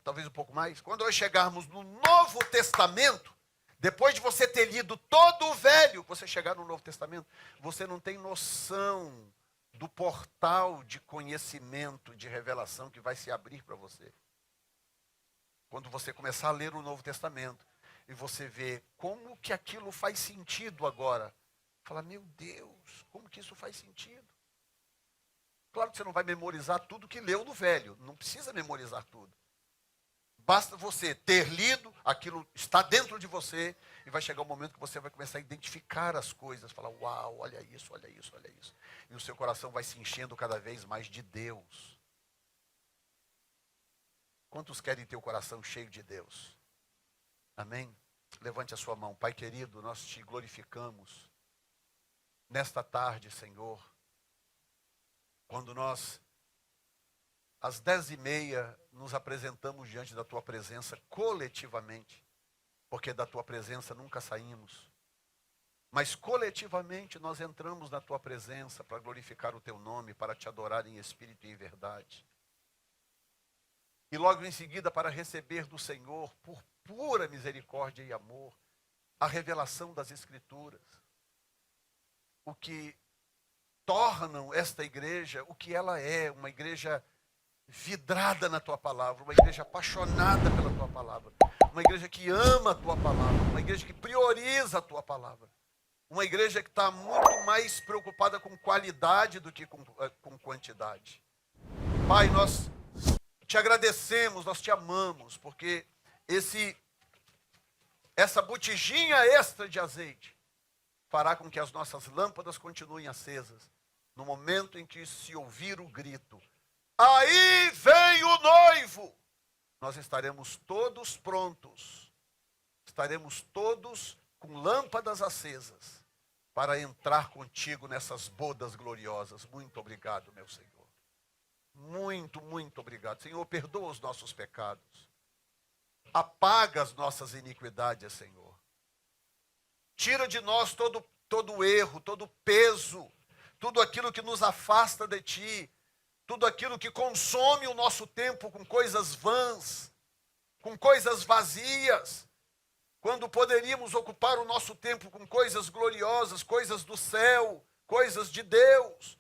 S1: talvez um pouco mais. Quando nós chegarmos no Novo Testamento, depois de você ter lido todo o Velho, você chegar no Novo Testamento, você não tem noção do portal de conhecimento, de revelação que vai se abrir para você. Quando você começar a ler o Novo Testamento e você vê como que aquilo faz sentido agora, fala, meu Deus, como que isso faz sentido? Claro que você não vai memorizar tudo que leu no Velho, não precisa memorizar tudo. Basta você ter lido, aquilo está dentro de você, e vai chegar um momento que você vai começar a identificar as coisas, falar, uau, olha isso, olha isso, olha isso. E o seu coração vai se enchendo cada vez mais de Deus. Quantos querem ter o coração cheio de Deus? Amém? Levante a sua mão. Pai querido, nós te glorificamos nesta tarde, Senhor, quando nós, às 10h30, nos apresentamos diante da tua presença coletivamente, porque da tua presença nunca saímos, mas coletivamente nós entramos na tua presença para glorificar o teu nome, para te adorar em espírito e em verdade. E logo em seguida para receber do Senhor, por pura misericórdia e amor, a revelação das Escrituras. O que tornam esta igreja o que ela é, uma igreja vidrada na tua palavra, uma igreja apaixonada pela tua palavra, uma igreja que ama a tua palavra, uma igreja que prioriza a tua palavra, uma igreja que está muito mais preocupada com qualidade do que com quantidade. Pai, nós te agradecemos, nós te amamos, porque essa botijinha extra de azeite fará com que as nossas lâmpadas continuem acesas, no momento em que se ouvir o grito, aí vem o noivo, nós estaremos todos prontos, estaremos todos com lâmpadas acesas, para entrar contigo nessas bodas gloriosas. Muito obrigado, meu Senhor. Muito, muito obrigado. Senhor, perdoa os nossos pecados. Apaga as nossas iniquidades, Senhor. Tira de nós todo erro, todo peso, tudo aquilo que nos afasta de Ti, tudo aquilo que consome o nosso tempo com coisas vãs, com coisas vazias, quando poderíamos ocupar o nosso tempo com coisas gloriosas, coisas do céu, coisas de Deus.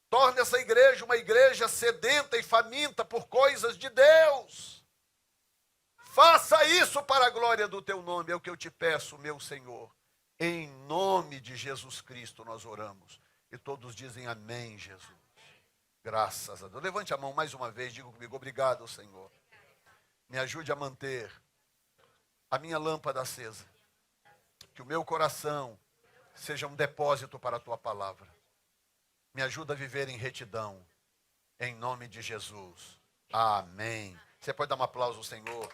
S1: Torne essa igreja uma igreja sedenta e faminta por coisas de Deus. Faça isso para a glória do Teu nome, é o que eu te peço, meu Senhor. Em nome de Jesus Cristo nós oramos. E todos dizem amém, Jesus. Graças a Deus. Levante a mão mais uma vez, diga comigo, obrigado, Senhor. Me ajude a manter a minha lâmpada acesa. Que o meu coração seja um depósito para a Tua palavra. Me ajuda a viver em retidão. Em nome de Jesus. Amém. Você pode dar um aplauso ao Senhor.